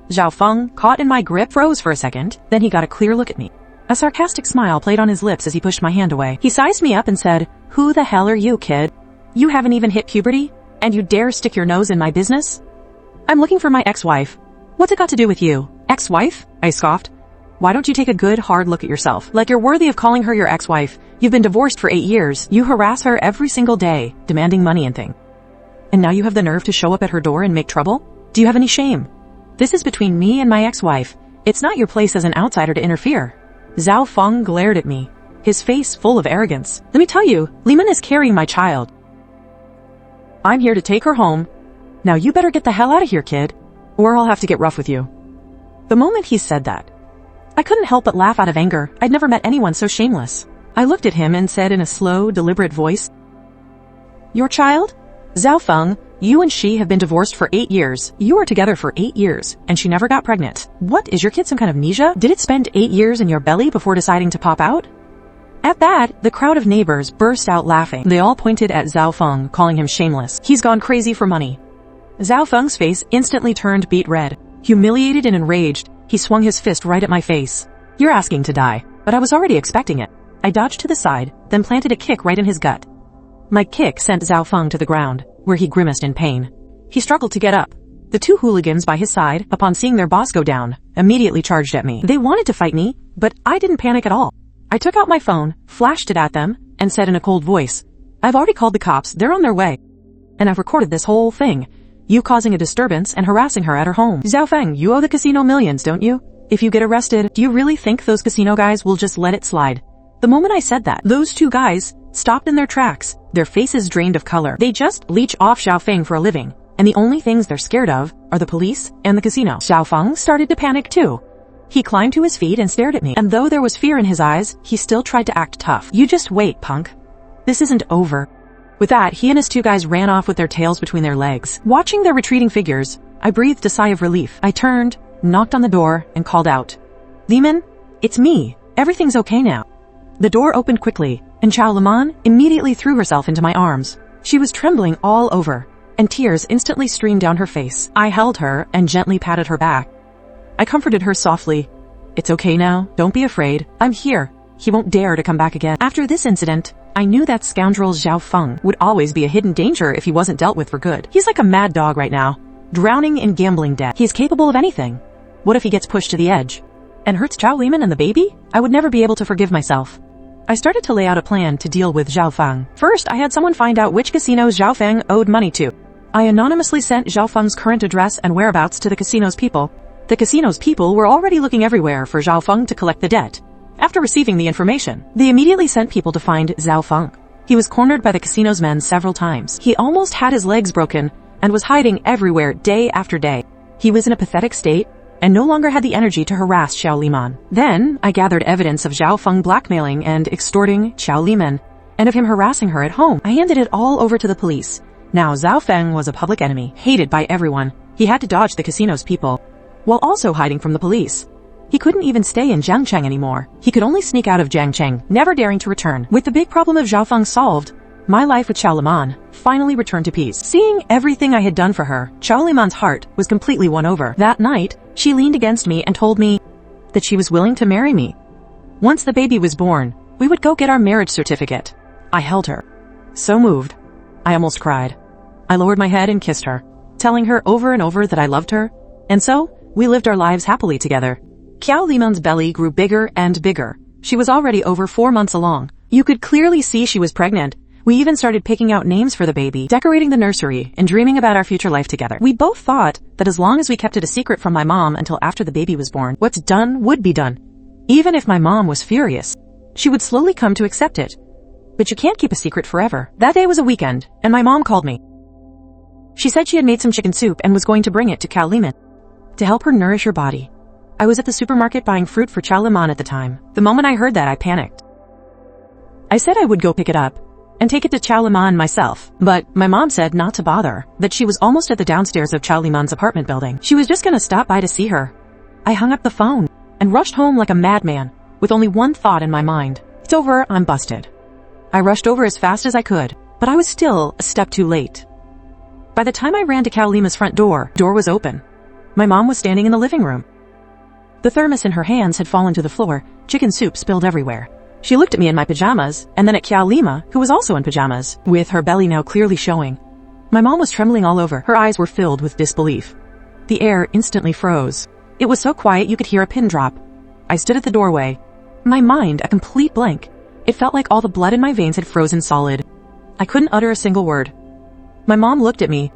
Zhao Feng, caught in my grip, froze for a second, then he got a clear look at me. A sarcastic smile played on his lips as he pushed my hand away. He sized me up and said, "Who the hell are you, kid? You haven't even hit puberty? And you dare stick your nose in my business?" "I'm looking for my ex-wife." "What's it got to do with you?" "Ex-wife?" I scoffed. "Why don't you take a good, hard look at yourself? Like you're worthy of calling her your ex-wife. You've been divorced for 8 years. You harass her every single day, demanding money and thing. And now you have the nerve to show up at her door and make trouble? Do you have any shame? This is between me and my ex-wife. It's not your place as an outsider to interfere." Zhao Feng glared at me, his face full of arrogance. "Let me tell you, Liman is carrying my child. I'm here to take her home. Now you better get the hell out of here, kid, or I'll have to get rough with you." The moment he said that, I couldn't help but laugh out of anger. I'd never met anyone so shameless. I looked at him and said in a slow, deliberate voice, "Your child? Zhao Feng, you and she have been divorced for 8 years. You were together for 8 years, and she never got pregnant. What, is your kid some kind of amnesia? Did it spend 8 years in your belly before deciding to pop out?" At that, the crowd of neighbors burst out laughing. They all pointed at Zhao Feng, calling him shameless. "He's gone crazy for money." Zhao Feng's face instantly turned beet red. Humiliated and enraged, he swung his fist right at my face. "You're asking to die." But I was already expecting it. I dodged to the side, then planted a kick right in his gut. My kick sent Zhao Feng to the ground, where he grimaced in pain. He struggled to get up. The 2 hooligans by his side, upon seeing their boss go down, immediately charged at me. They wanted to fight me, but I didn't panic at all. I took out my phone, flashed it at them, and said in a cold voice, "I've already called the cops, they're on their way. And I've recorded this whole thing. You causing a disturbance and harassing her at her home. Zhao Feng, you owe the casino millions, don't you? If you get arrested, do you really think those casino guys will just let it slide?" The moment I said that, those 2 guys stopped in their tracks, their faces drained of color. They just leech off Zhao Feng for a living, and the only things they're scared of are the police and the casino. Zhao Feng started to panic too. He climbed to his feet and stared at me, and though there was fear in his eyes, he still tried to act tough. "You just wait, punk. This isn't over." With that, he and his 2 guys ran off with their tails between their legs. Watching their retreating figures, I breathed a sigh of relief. I turned, knocked on the door, and called out, "Liman, it's me. Everything's okay now." The door opened quickly, and Joliman immediately threw herself into my arms. She was trembling all over, and tears instantly streamed down her face. I held her and gently patted her back. I comforted her softly. "It's okay now. Don't be afraid. I'm here. He won't dare to come back again." After this incident, I knew that scoundrel Zhao Feng would always be a hidden danger if he wasn't dealt with for good. He's like a mad dog right now, drowning in gambling debt. He's capable of anything. What if he gets pushed to the edge and hurts Joliman and the baby? I would never be able to forgive myself. I started to lay out a plan to deal with Zhao Feng. First, I had someone find out which casinos Zhao Feng owed money to. I anonymously sent Zhao Feng's current address and whereabouts to the casino's people. The casino's people were already looking everywhere for Zhao Feng to collect the debt. After receiving the information, they immediately sent people to find Zhao Feng. He was cornered by the casino's men several times. He almost had his legs broken and was hiding everywhere day after day. He was in a pathetic state and no longer had the energy to harass Joliman. Then, I gathered evidence of Zhao Feng blackmailing and extorting Joliman, and of him harassing her at home. I handed it all over to the police. Now Zhao Feng was a public enemy, hated by everyone. He had to dodge the casino's people, while also hiding from the police. He couldn't even stay in Jiangcheng anymore. He could only sneak out of Jiangcheng, never daring to return. With the big problem of Zhao Feng solved, my life with Joliman finally returned to peace. Seeing everything I had done for her, Joliman's heart was completely won over. That night, she leaned against me and told me that she was willing to marry me. Once the baby was born, we would go get our marriage certificate. I held her. So moved, I almost cried. I lowered my head and kissed her, telling her over and over that I loved her. And so, we lived our lives happily together. Joliman's belly grew bigger and bigger. She was already over 4 months along. You could clearly see she was pregnant. We even started picking out names for the baby, decorating the nursery, and dreaming about our future life together. We both thought that as long as we kept it a secret from my mom until after the baby was born, what's done would be done. Even if my mom was furious, she would slowly come to accept it. But you can't keep a secret forever. That day was a weekend, and my mom called me. She said she had made some chicken soup and was going to bring it to Joliman to help her nourish her body. I was at the supermarket buying fruit for Joliman at the time. The moment I heard that, I panicked. I said I would go pick it up and take it to Joliman myself, but my mom said not to bother, that she was almost at the downstairs of Joliman's apartment building. She was just gonna stop by to see her. I hung up the phone and rushed home like a madman, with only one thought in my mind. It's over, I'm busted. I rushed over as fast as I could, but I was still a step too late. By the time I ran to Joliman's front door was open. My mom was standing in the living room. The thermos in her hands had fallen to the floor, chicken soup spilled everywhere. She looked at me in my pajamas, and then at Joliman, who was also in pajamas, with her belly now clearly showing. My mom was trembling all over. Her eyes were filled with disbelief. The air instantly froze. It was so quiet you could hear a pin drop. I stood at the doorway. My mind a complete blank. It felt like all the blood in my veins had frozen solid. I couldn't utter a single word. My mom looked at me,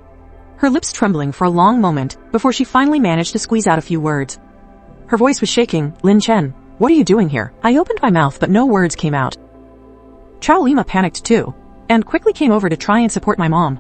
her lips trembling for a long moment before she finally managed to squeeze out a few words. Her voice was shaking. "Lin Chen, what are you doing here?" I opened my mouth but no words came out. Joliman panicked too, and quickly came over to try and support my mom.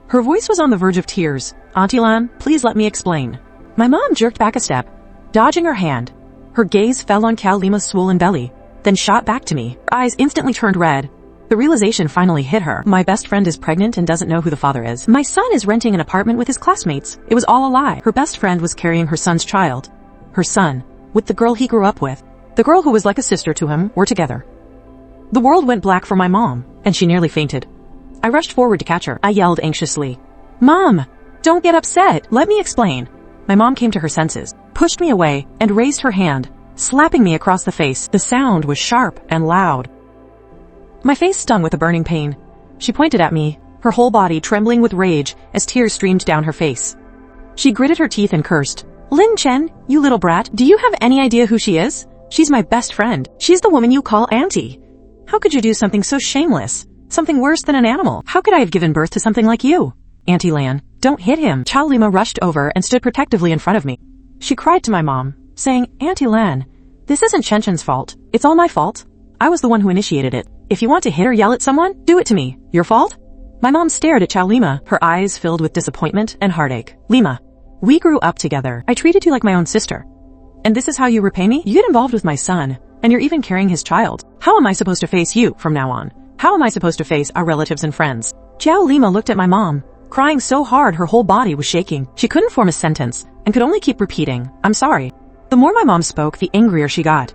Her voice was on the verge of tears. "Auntie Lan, please let me explain." My mom jerked back a step, dodging her hand. Her gaze fell on Joliman's swollen belly, then shot back to me. Her eyes instantly turned red. The realization finally hit her. My best friend is pregnant and doesn't know who the father is. My son is renting an apartment with his classmates. It was all a lie. Her best friend was carrying her son's child. Her son, with the girl he grew up with. The girl who was like a sister to him, were together. The world went black for my mom, and she nearly fainted. I rushed forward to catch her. I yelled anxiously, "Mom, don't get upset. Let me explain." My mom came to her senses, pushed me away, and raised her hand, slapping me across the face. The sound was sharp and loud. My face stung with a burning pain. She pointed at me, her whole body trembling with rage as tears streamed down her face. She gritted her teeth and cursed. "Lin Chen, you little brat, do you have any idea who she is? She's my best friend. She's the woman you call auntie. How could you do something so shameless? Something worse than an animal? How could I have given birth to something like you?" "Auntie Lan, don't hit him." Joliman rushed over and stood protectively in front of me. She cried to my mom, saying, "Auntie Lan, this isn't Chen Chen's fault. It's all my fault. I was the one who initiated it. If you want to hit or yell at someone, do it to me. Your fault?" My mom stared at Joliman, her eyes filled with disappointment and heartache. "Lima, we grew up together. I treated you like my own sister. And this is how you repay me? You get involved with my son, and you're even carrying his child. How am I supposed to face you from now on? How am I supposed to face our relatives and friends?" Joliman looked at my mom, crying so hard her whole body was shaking. She couldn't form a sentence and could only keep repeating, "I'm sorry." The more my mom spoke, the angrier she got.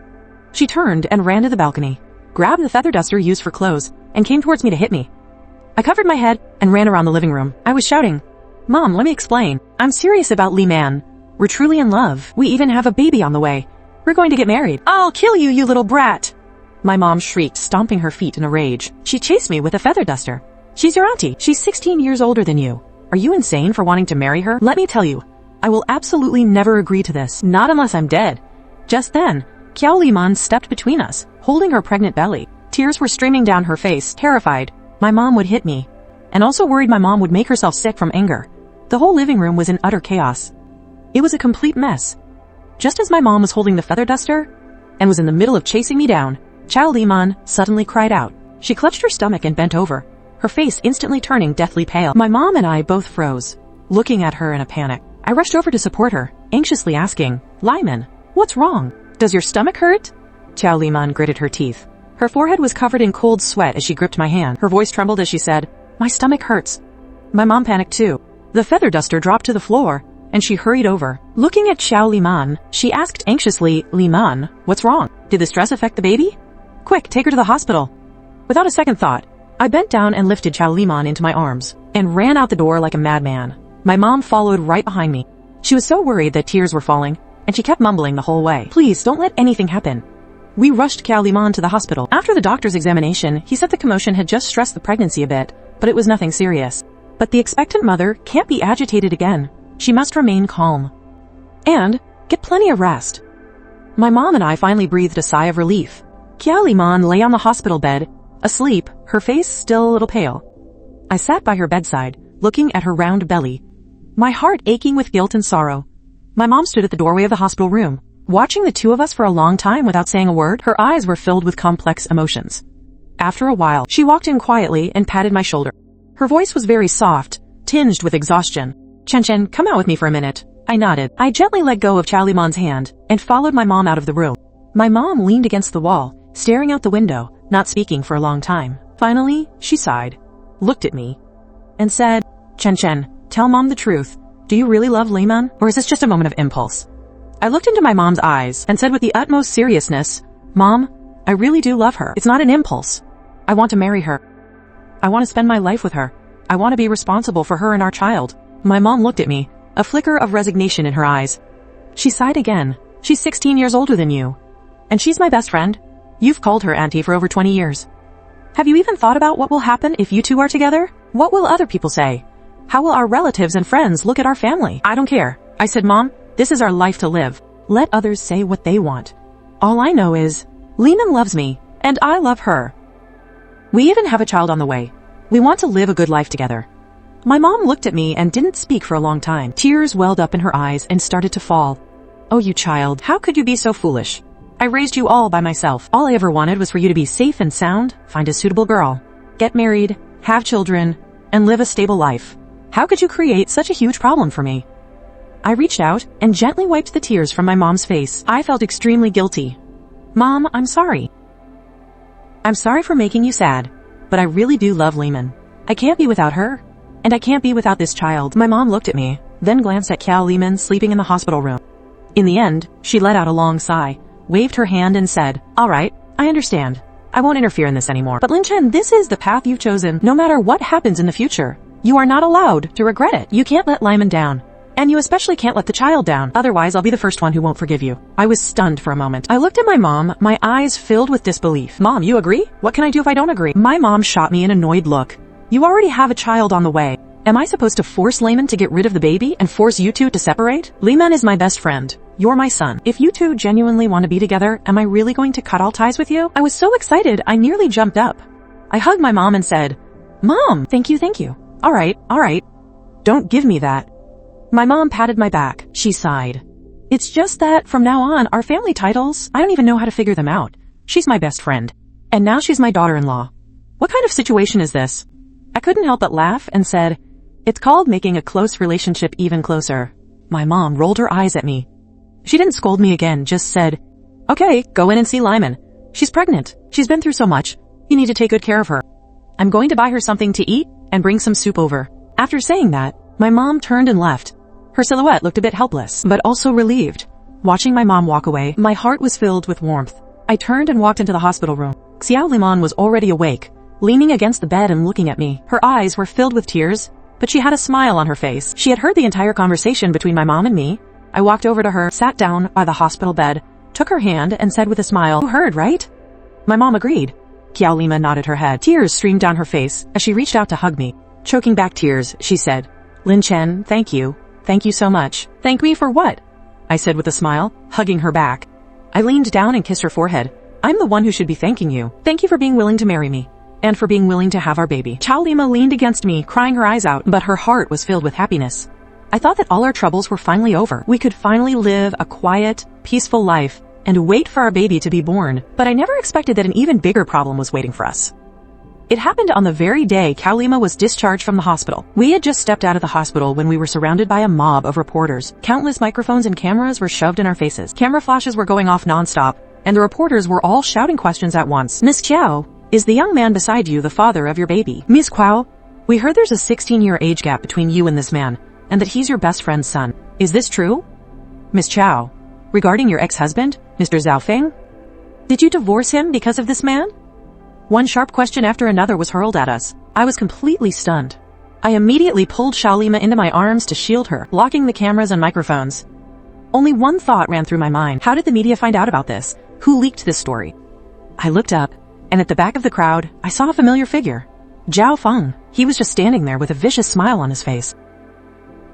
She turned and ran to the balcony, grabbed the feather duster used for clothes, and came towards me to hit me. I covered my head and ran around the living room. I was shouting, "Mom, let me explain. I'm serious about Li Man. We're truly in love. We even have a baby on the way. We're going to get married." "I'll kill you, you little brat!" My mom shrieked, stomping her feet in a rage. "She chased me with a feather duster. She's your auntie. She's 16 years older than you. Are you insane for wanting to marry her? Let me tell you, I will absolutely never agree to this. Not unless I'm dead." Just then, Joliman stepped between us, holding her pregnant belly. Tears were streaming down her face, terrified my mom would hit me, and also worried my mom would make herself sick from anger. The whole living room was in utter chaos. It was a complete mess. Just as my mom was holding the feather duster and was in the middle of chasing me down, Joliman suddenly cried out. She clutched her stomach and bent over, her face instantly turning deathly pale. My mom and I both froze, looking at her in a panic. I rushed over to support her, anxiously asking, "Lyman, what's wrong? Does your stomach hurt?" Joliman gritted her teeth. Her forehead was covered in cold sweat as she gripped my hand. Her voice trembled as she said, "My stomach hurts." My mom panicked too. The feather duster dropped to the floor, and she hurried over. Looking at Joliman, she asked anxiously, "Liman, what's wrong? Did the stress affect the baby? Quick, take her to the hospital." Without a second thought, I bent down and lifted Joliman into my arms, and ran out the door like a madman. My mom followed right behind me. She was so worried that tears were falling, and she kept mumbling the whole way, "Please, don't let anything happen." We rushed Joliman to the hospital. After the doctor's examination, he said the commotion had just stressed the pregnancy a bit, but it was nothing serious. But the expectant mother can't be agitated again. She must remain calm. And get plenty of rest. My mom and I finally breathed a sigh of relief. Joliman lay on the hospital bed, asleep, her face still a little pale. I sat by her bedside, looking at her round belly, my heart aching with guilt and sorrow. My mom stood at the doorway of the hospital room, watching the two of us for a long time without saying a word. Her eyes were filled with complex emotions. After a while, she walked in quietly and patted my shoulder. Her voice was very soft, tinged with exhaustion. "Chen Chen, come out with me for a minute." I nodded. I gently let go of Joliman's hand and followed my mom out of the room. My mom leaned against the wall, staring out the window, not speaking for a long time. Finally, she sighed, looked at me, and said, "Chen Chen, tell Mom the truth. Do you really love Liman, or is this just a moment of impulse?" I looked into my mom's eyes and said with the utmost seriousness, "Mom, I really do love her. It's not an impulse. I want to marry her. I want to spend my life with her. I want to be responsible for her and our child." My mom looked at me, a flicker of resignation in her eyes. She sighed again, She's 16 years older than you. And she's my best friend. You've called her auntie for over 20 years. Have you even thought about what will happen if you two are together? What will other people say? How will our relatives and friends look at our family? I don't care. I said, Mom, this is our life to live. Let others say what they want. All I know is, Lehman loves me, and I love her. We even have a child on the way. We want to live a good life together. My mom looked at me and didn't speak for a long time. Tears welled up in her eyes and started to fall. Oh, you child, how could you be so foolish? I raised you all by myself. All I ever wanted was for you to be safe and sound, find a suitable girl, get married, have children, and live a stable life. How could you create such a huge problem for me? I reached out and gently wiped the tears from my mom's face. I felt extremely guilty. Mom, I'm sorry. I'm sorry for making you sad, but I really do love Lehman. I can't be without her, and I can't be without this child. My mom looked at me, then glanced at Cal Lehman sleeping in the hospital room. In the end, she let out a long sigh, waved her hand and said, All right, I understand. I won't interfere in this anymore. But Lin Chen, this is the path you've chosen. No matter what happens in the future, you are not allowed to regret it. You can't let Lyman down. And you especially can't let the child down. Otherwise, I'll be the first one who won't forgive you. I was stunned for a moment. I looked at my mom, my eyes filled with disbelief. Mom, you agree? What can I do if I don't agree? My mom shot me an annoyed look. You already have a child on the way. Am I supposed to force Lehman to get rid of the baby and force you two to separate? Lehman is my best friend. You're my son. If you two genuinely want to be together, am I really going to cut all ties with you? I was so excited, I nearly jumped up. I hugged my mom and said, Mom, thank you. All right. Don't give me that. My mom patted my back. She sighed. It's just that from now on, our family titles, I don't even know how to figure them out. She's my best friend. And now she's my daughter-in-law. What kind of situation is this? I couldn't help but laugh and said, It's called making a close relationship even closer. My mom rolled her eyes at me. She didn't scold me again, just said, Okay, go in and see Lyman. She's pregnant. She's been through so much. You need to take good care of her. I'm going to buy her something to eat and bring some soup over. After saying that, my mom turned and left. Her silhouette looked a bit helpless, but also relieved. Watching my mom walk away, my heart was filled with warmth. I turned and walked into the hospital room. Xiao Liman was already awake, leaning against the bed and looking at me. Her eyes were filled with tears, but she had a smile on her face. She had heard the entire conversation between my mom and me. I walked over to her, sat down by the hospital bed, took her hand and said with a smile, You heard, right? My mom agreed. Xiao Lima nodded her head. Tears streamed down her face as she reached out to hug me. Choking back tears, she said, Lin Chen, thank you. Thank you so much. Thank me for what? I said with a smile, hugging her back. I leaned down and kissed her forehead. I'm the one who should be thanking you. Thank you for being willing to marry me. And for being willing to have our baby. Chao Lima leaned against me, crying her eyes out, but her heart was filled with happiness. I thought that all our troubles were finally over. We could finally live a quiet, peaceful life and wait for our baby to be born. But I never expected that an even bigger problem was waiting for us. It happened on the very day Cao Lima was discharged from the hospital. We had just stepped out of the hospital when we were surrounded by a mob of reporters. Countless microphones and cameras were shoved in our faces. Camera flashes were going off nonstop, and the reporters were all shouting questions at once. Miss Qiao, is the young man beside you the father of your baby? Miss Qiao, we heard there's a 16-year age gap between you and this man, and that he's your best friend's son. Is this true? Miss Qiao, regarding your ex-husband, Mr. Zhao Feng? Did you divorce him because of this man? One sharp question after another was hurled at us. I was completely stunned. I immediately pulled Xiaolima into my arms to shield her, blocking the cameras and microphones. Only one thought ran through my mind. How did the media find out about this? Who leaked this story? I looked up, and at the back of the crowd, I saw a familiar figure. Zhao Feng. He was just standing there with a vicious smile on his face.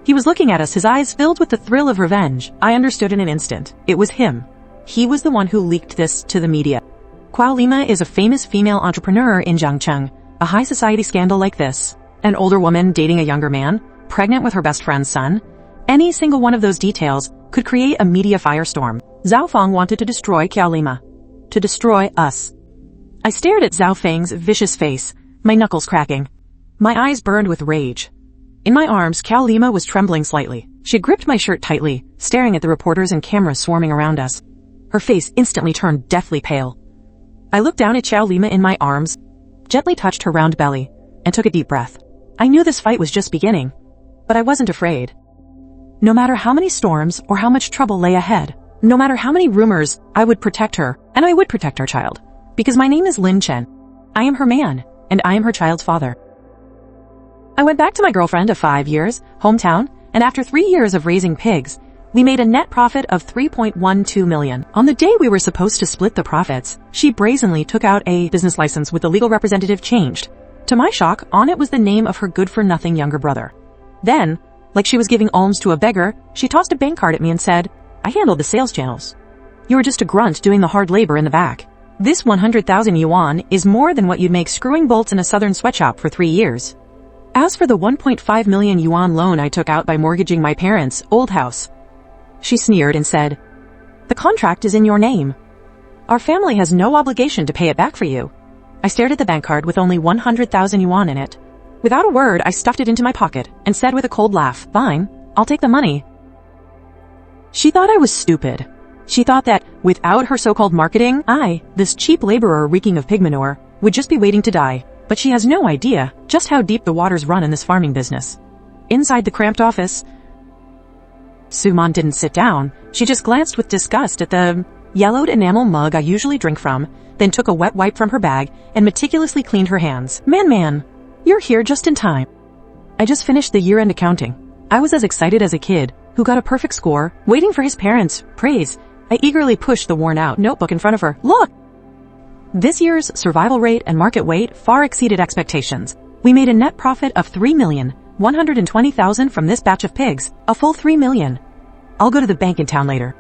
He was looking at us, his eyes filled with the thrill of revenge. I understood in an instant. It was him. He was the one who leaked this to the media. Kuao Lima is a famous female entrepreneur in Jiangcheng. A high society scandal like this, an older woman dating a younger man, pregnant with her best friend's son, any single one of those details could create a media firestorm. Zhao Feng wanted to destroy Kuao Lima. To destroy us. I stared at Zhao Feng's vicious face, my knuckles cracking. My eyes burned with rage. In my arms, Kuao Lima was trembling slightly. She gripped my shirt tightly, staring at the reporters and cameras swarming around us. Her face instantly turned deathly pale. I looked down at Xiao Lima in my arms, gently touched her round belly, and took a deep breath. I knew this fight was just beginning, but I wasn't afraid. No matter how many storms or how much trouble lay ahead, no matter how many rumors, I would protect her, and I would protect our child, because my name is Lin Chen. I am her man, and I am her child's father. I went back to my girlfriend of 5 years, hometown, and after 3 years of raising pigs, We made a net profit of 3.12 million. On the day we were supposed to split the profits, she brazenly took out a business license with the legal representative changed. To my shock, on it was the name of her good-for-nothing younger brother. Then, like she was giving alms to a beggar, she tossed a bank card at me and said, "I handled the sales channels. You were just a grunt doing the hard labor in the back. This 100,000 yuan is more than what you'd make screwing bolts in a southern sweatshop for 3 years. As for the 1.5 million yuan loan I took out by mortgaging my parents' old house," she sneered and said, "The contract is in your name. Our family has no obligation to pay it back for you." I stared at the bank card with only 100,000 yuan in it. Without a word, I stuffed it into my pocket and said with a cold laugh, "Fine, I'll take the money." She thought I was stupid. She thought that, without her so-called marketing, I, this cheap laborer reeking of pig manure, would just be waiting to die. But she has no idea just how deep the waters run in this farming business. Inside the cramped office, Suman didn't sit down. She just glanced with disgust at the yellowed enamel mug I usually drink from, then took a wet wipe from her bag and meticulously cleaned her hands. Man, you're here just in time. I just finished the year-end accounting. I was as excited as a kid who got a perfect score, waiting for his parents' praise. I eagerly pushed the worn-out notebook in front of her. Look! This year's survival rate and market weight far exceeded expectations. We made a net profit of 3,120,000 from this batch of pigs, a full 3 million. I'll go to the bank in town later.